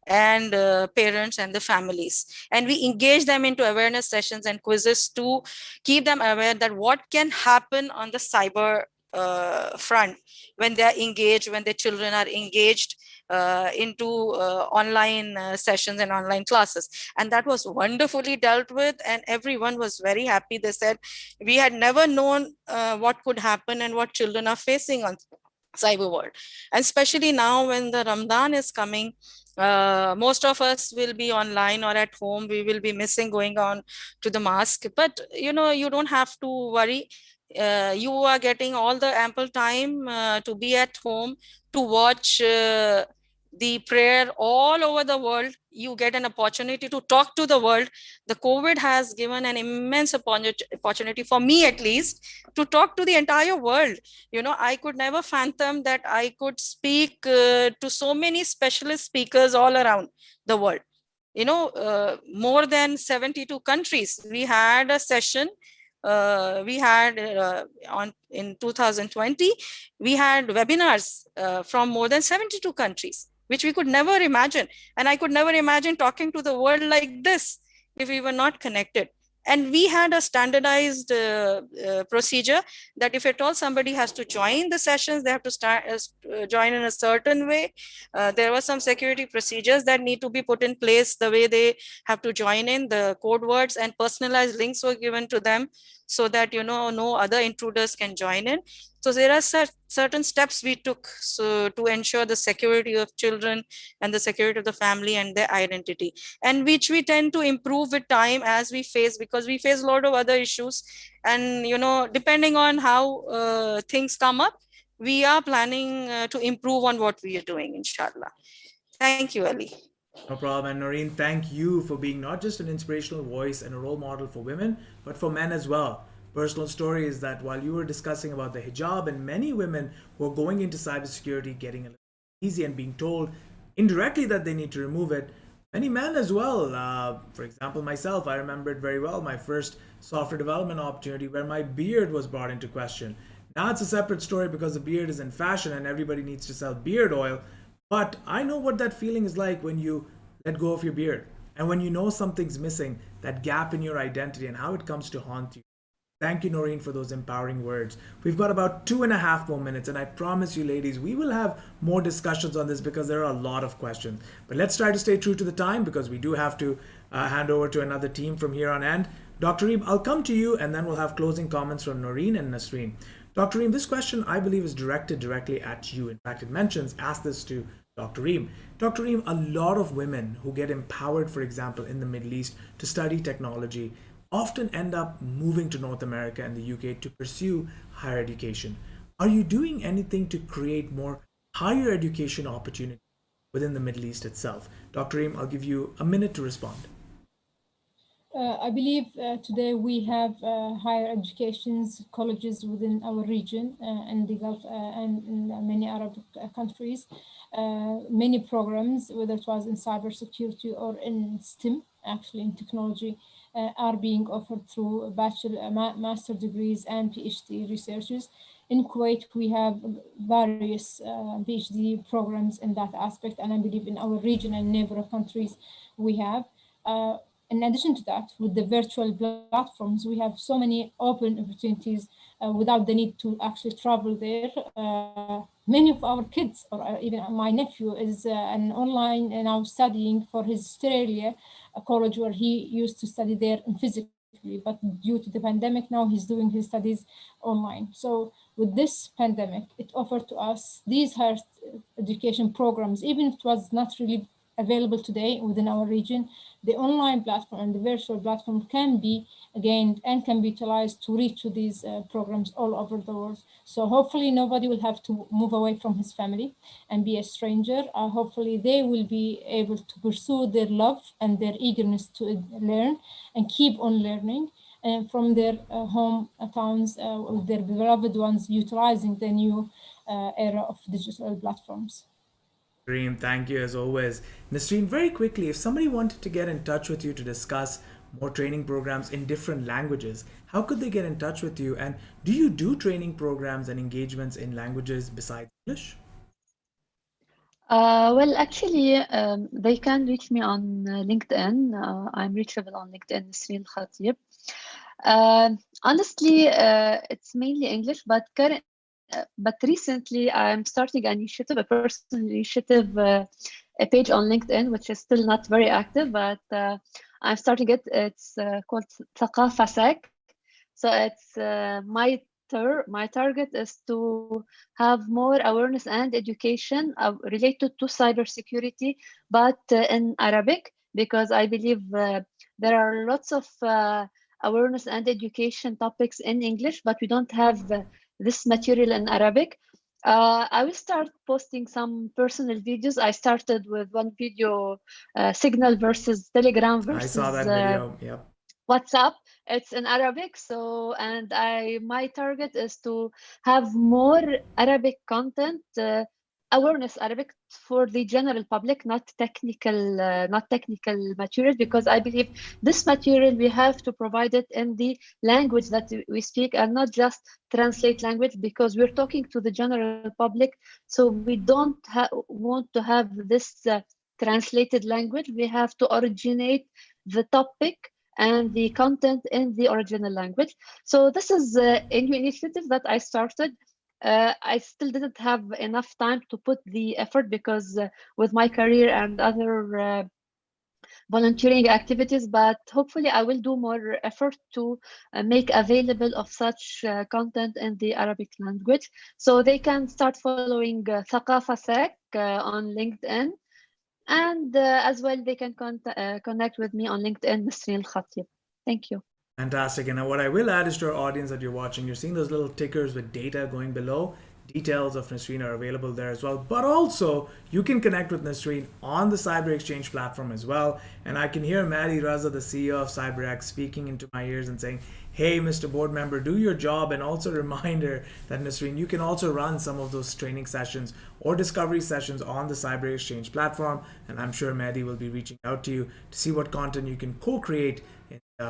and parents and the families. And we engage them into awareness sessions and quizzes to keep them aware that what can happen on the cyber front when they are engaged, when their children are engaged into online sessions and online classes. And that was wonderfully dealt with, and everyone was very happy. They said we had never known what could happen and what children are facing on cyber world. And especially now when the Ramadan is coming, most of us will be online or at home. We will be missing going on to the mosque, but you know, you don't have to worry. You are getting all the ample time to be at home, to watch the prayer all over the world. You get an opportunity to talk to the world. The COVID has given an immense opportunity for me, at least, to talk to the entire world. You know, I could never fathom that I could speak to so many specialist speakers all around the world. You know, more than 72 countries. We had a session, we had in 2020, we had webinars from more than 72 countries, which we could never imagine. And I could never imagine talking to the world like this if we were not connected. And we had a standardized procedure that if at all somebody has to join the sessions, they have to start join in a certain way. There were some security procedures that need to be put in place, the way they have to join in, the code words and personalized links were given to them so that, you know, no other intruders can join in. So there are certain steps we took so to ensure the security of children and the security of the family and their identity, and which we tend to improve with time as we face, because we face a lot of other issues. And, you know, depending on how things come up, we are planning to improve on what we are doing, inshallah. Thank you, Ali. No problem. And Nooreen, thank you for being not just an inspirational voice and a role model for women, but for men as well. Personal story is that while you were discussing about the hijab and many women who are going into cybersecurity getting a little easy and being told indirectly that they need to remove it, many men as well. For example, myself, I remember it very well. My first software development opportunity where my beard was brought into question. Now it's a separate story because the beard is in fashion and everybody needs to sell beard oil. But I know what that feeling is like when you let go of your beard and when you know something's missing, that gap in your identity and how it comes to haunt you. Thank you, Nooreen, for those empowering words. We've got about 2.5 more minutes, and I promise you, ladies, we will have more discussions on this because there are a lot of questions. But let's try to stay true to the time because we do have to hand over to another team from here on end. Dr. Reem, I'll come to you, and then we'll have closing comments from Nooreen and Nisreen. Dr. Reem, this question I believe is directed directly at you. In fact, it mentions, ask this to Dr. Reem. Dr. Reem, a lot of women who get empowered, for example, in the Middle East to study technology often end up moving to North America and the UK to pursue higher education. Are you doing anything to create more higher education opportunities within the Middle East itself? Dr. Reem, I'll give you a minute to respond. I believe today we have higher educations, colleges within our region and the Gulf and in many Arab countries. Many programs, whether it was in cybersecurity or in STEM, actually in technology, are being offered through bachelor, master degrees and PhD researchers. In Kuwait, we have various PhD programs in that aspect, and I believe in our region and neighboring countries we have. In addition to that, with the virtual platforms, we have so many open opportunities without the need to actually travel there. Many of our kids, or even my nephew, is an online now studying for his Australia college where he used to study there in physically, but due to the pandemic, now he's doing his studies online. So with this pandemic, it offered to us these higher education programs, even if it was not really available today within our region. The online platform and the virtual platform can be gained and can be utilized to reach to these programs all over the world. So hopefully nobody will have to move away from his family and be a stranger. Hopefully they will be able to pursue their love and their eagerness to learn and keep on learning and from their home towns with their beloved ones, utilizing the new era of digital platforms. Reem, thank you as always. Nisreen, very quickly, if somebody wanted to get in touch with you to discuss more training programs in different languages, how could they get in touch with you? And do you do training programs and engagements in languages besides English? Well, actually, they can reach me on LinkedIn. I'm reachable on LinkedIn, Nisreen Al Khatib. Honestly, it's mainly English, but recently I'm starting an initiative, a personal initiative, a page on LinkedIn, which is still not very active, but I'm starting it. It's called ثقافة ساك. So it's my target is to have more awareness and education related to cybersecurity, but in Arabic, because I believe there are lots of awareness and education topics in English, but we don't have this material in Arabic. I will start posting some personal videos. I started with one video, Signal versus Telegram versus I saw that video. Yep. WhatsApp. It's in Arabic, so my target is to have more Arabic content, awareness Arabic for the general public, not technical material, because I believe this material we have to provide it in the language that we speak and not just translate language, because we're talking to the general public, so we don't want to have this translated language. We have to originate the topic and the content in the original language. So this is a new initiative that I started. I still didn't have enough time to put the effort because with my career and other volunteering activities, but hopefully I will do more effort to make available of such content in the Arabic language. So they can start following ثقافة ساك on LinkedIn. And as well, they can connect with me on LinkedIn, Nisreen Al Khatib. Thank you. Fantastic. And what I will add is to our audience that you're watching, you're seeing those little tickers with data going below. Details of Nisreen are available there as well. But also, you can connect with Nisreen on the Cyber Exchange platform as well. And I can hear Maddie Raza, the CEO of CyberX, speaking into my ears and saying, hey, Mr. Board Member, do your job. And also a reminder that, Nisreen, you can also run some of those training sessions or discovery sessions on the Cyber Exchange platform. And I'm sure Maddie will be reaching out to you to see what content you can co-create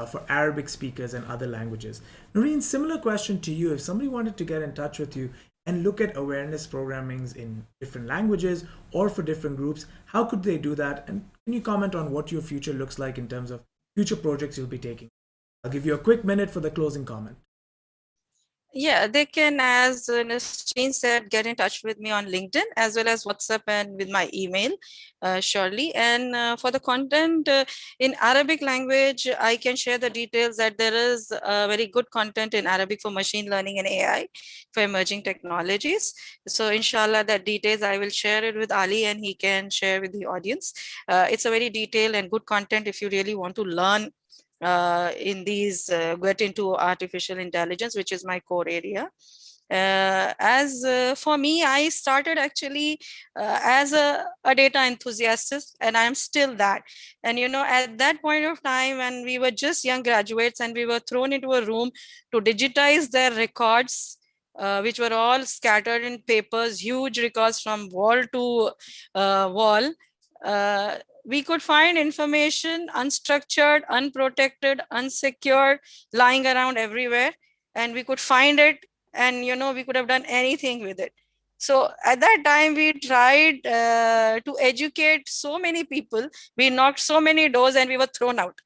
for Arabic speakers and other languages. Nooreen, similar question to you. If somebody wanted to get in touch with you and look at awareness programmings in different languages or for different groups, how could they do that? And can you comment on what your future looks like in terms of future projects you'll be taking? I'll give you a quick minute for the closing comment. Yeah, they can, as Nisreen said, get in touch with me on LinkedIn as well as WhatsApp and with my email, surely. And for the content in Arabic language, I can share the details that there is very good content in Arabic for machine learning and AI for emerging technologies. So inshallah, that details I will share it with Ali and he can share with the audience. It's a very detailed and good content if you really want to learn in these get into artificial intelligence, which is my core area. As for me, I started actually as a data enthusiast, and I'm still that. And you know, at that point of time when we were just young graduates and we were thrown into a room to digitize their records, which were all scattered in papers, huge records from wall to wall. We could find information unstructured, unprotected, unsecured, lying around everywhere, and we could find it, and you know, we could have done anything with it. So at that time, we tried to educate so many people. We knocked so many doors, and we were thrown out.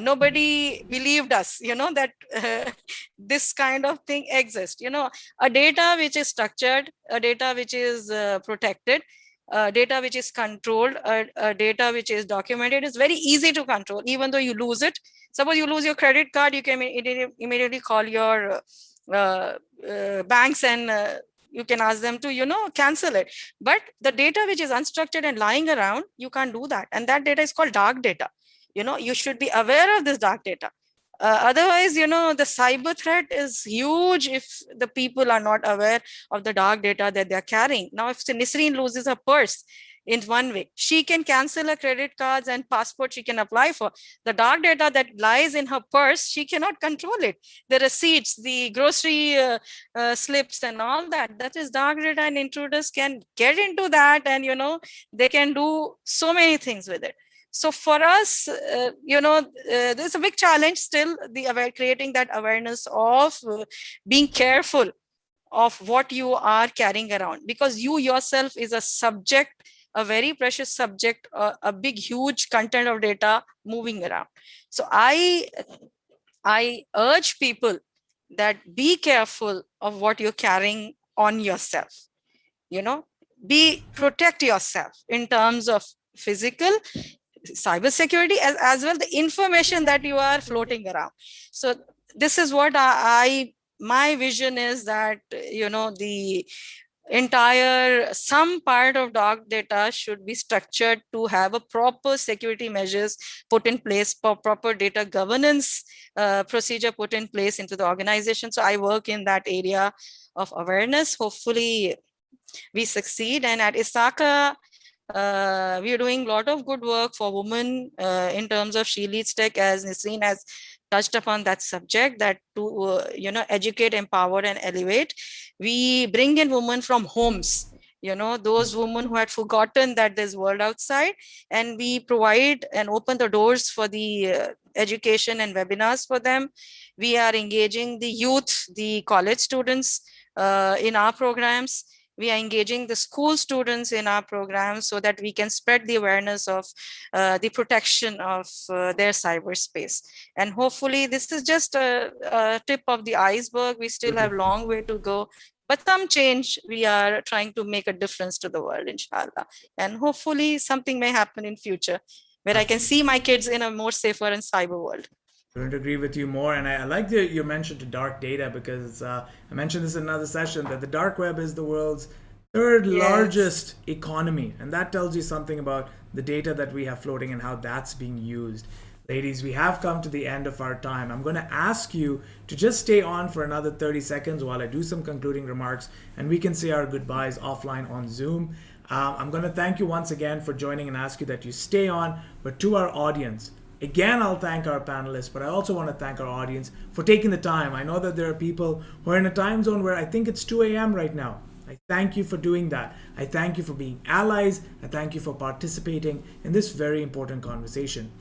Nobody believed us, you know, that this kind of thing exists. You know, a data which is structured, a data which is protected, data which is controlled, data which is documented is very easy to control, even though you lose it. Suppose you lose your credit card, you can immediately call your banks and you can ask them to, you know, cancel it. But the data which is unstructured and lying around, you can't do that. And that data is called dark data. You know, you should be aware of this dark data. Otherwise, you know, the cyber threat is huge if the people are not aware of the dark data that they're carrying. Now, if Nisreen loses her purse in one way, she can cancel her credit cards and passport she can apply for. The dark data that lies in her purse, she cannot control it. The receipts, the grocery slips and all that, that is dark data, and intruders can get into that, and, you know, they can do so many things with it. So for us, you know, there's a big challenge still, creating that awareness of being careful of what you are carrying around, because you yourself is a subject, a very precious subject, a big, huge content of data moving around. So I urge people that be careful of what you're carrying on yourself. You know, protect yourself in terms of physical, cybersecurity, as well the information that you are floating around. So this is what my vision is, that, you know, the entire some part of dark data should be structured to have a proper security measures put in place, proper data governance procedure put in place into the organization. So I work in that area of awareness. Hopefully we succeed. And at ISACA, we are doing a lot of good work for women in terms of She Leads Tech, as Nisreen has touched upon that subject, that to you know, educate, empower, and elevate. We bring in women from homes, you know, those women who had forgotten that there's world outside, and we provide and open the doors for the education and webinars for them. We are engaging the youth, the college students in our programs. We are engaging the school students in our programs so that we can spread the awareness of the protection of their cyberspace. And hopefully this is just a tip of the iceberg. We still have a long way to go, but some change, we are trying to make a difference to the world, inshallah. And hopefully something may happen in future where I can see my kids in a more safer and cyber world. I couldn't agree with you more. And I like that you mentioned the dark data, because I mentioned this in another session, that the dark web is the world's third largest economy. And that tells you something about the data that we have floating and how that's being used. Ladies, we have come to the end of our time. I'm going to ask you to just stay on for another 30 seconds while I do some concluding remarks and we can say our goodbyes offline on Zoom. I'm going to thank you once again for joining and ask you that you stay on. But to our audience, again, I'll thank our panelists, but I also want to thank our audience for taking the time. I know that there are people who are in a time zone where I think it's 2 a.m. right now. I thank you for doing that. I thank you for being allies. I thank you for participating in this very important conversation.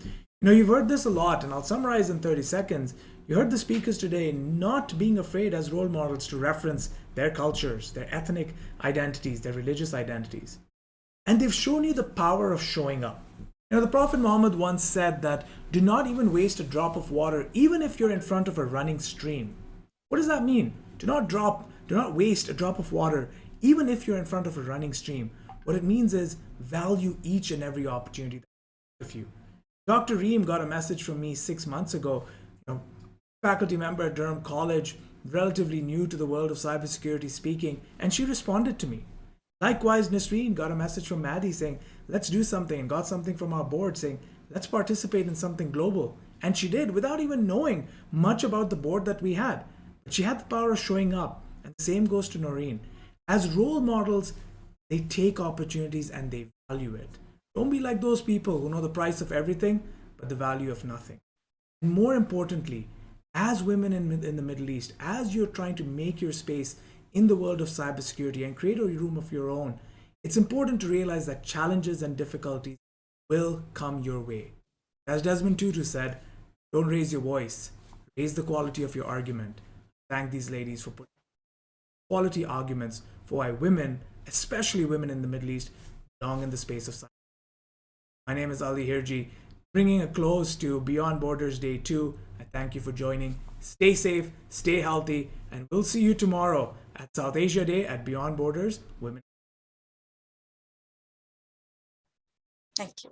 You know, you've heard this a lot, and I'll summarize in 30 seconds. You heard the speakers today not being afraid as role models to reference their cultures, their ethnic identities, their religious identities. And they've shown you the power of showing up. You know, the Prophet Muhammad once said that do not even waste a drop of water, even if you're in front of a running stream. What does that mean? Do not waste a drop of water, even if you're in front of a running stream. What it means is value each and every opportunity with you. Dr. Reem got a message from me 6 months ago, faculty member at Durham College, relatively new to the world of cybersecurity speaking, and she responded to me. Likewise, Nisreen got a message from Maddie saying, let's do something, and got something from our board saying, let's participate in something global. And she did without even knowing much about the board that we had. But she had the power of showing up. And the same goes to Nooreen. As role models, they take opportunities and they value it. Don't be like those people who know the price of everything, but the value of nothing. And more importantly, as women in the Middle East, as you're trying to make your space in the world of cybersecurity and create a room of your own, it's important to realize that challenges and difficulties will come your way. As Desmond Tutu said, don't raise your voice, raise the quality of your argument. Thank these ladies for putting quality arguments for why women, especially women in the Middle East, belong in the space of cybersecurity. My name is Ali Hirji, bringing a close to Beyond Borders Day 2. I thank you for joining. Stay safe, stay healthy, and we'll see you tomorrow at South Asia Day at Beyond Borders Women. Thank you.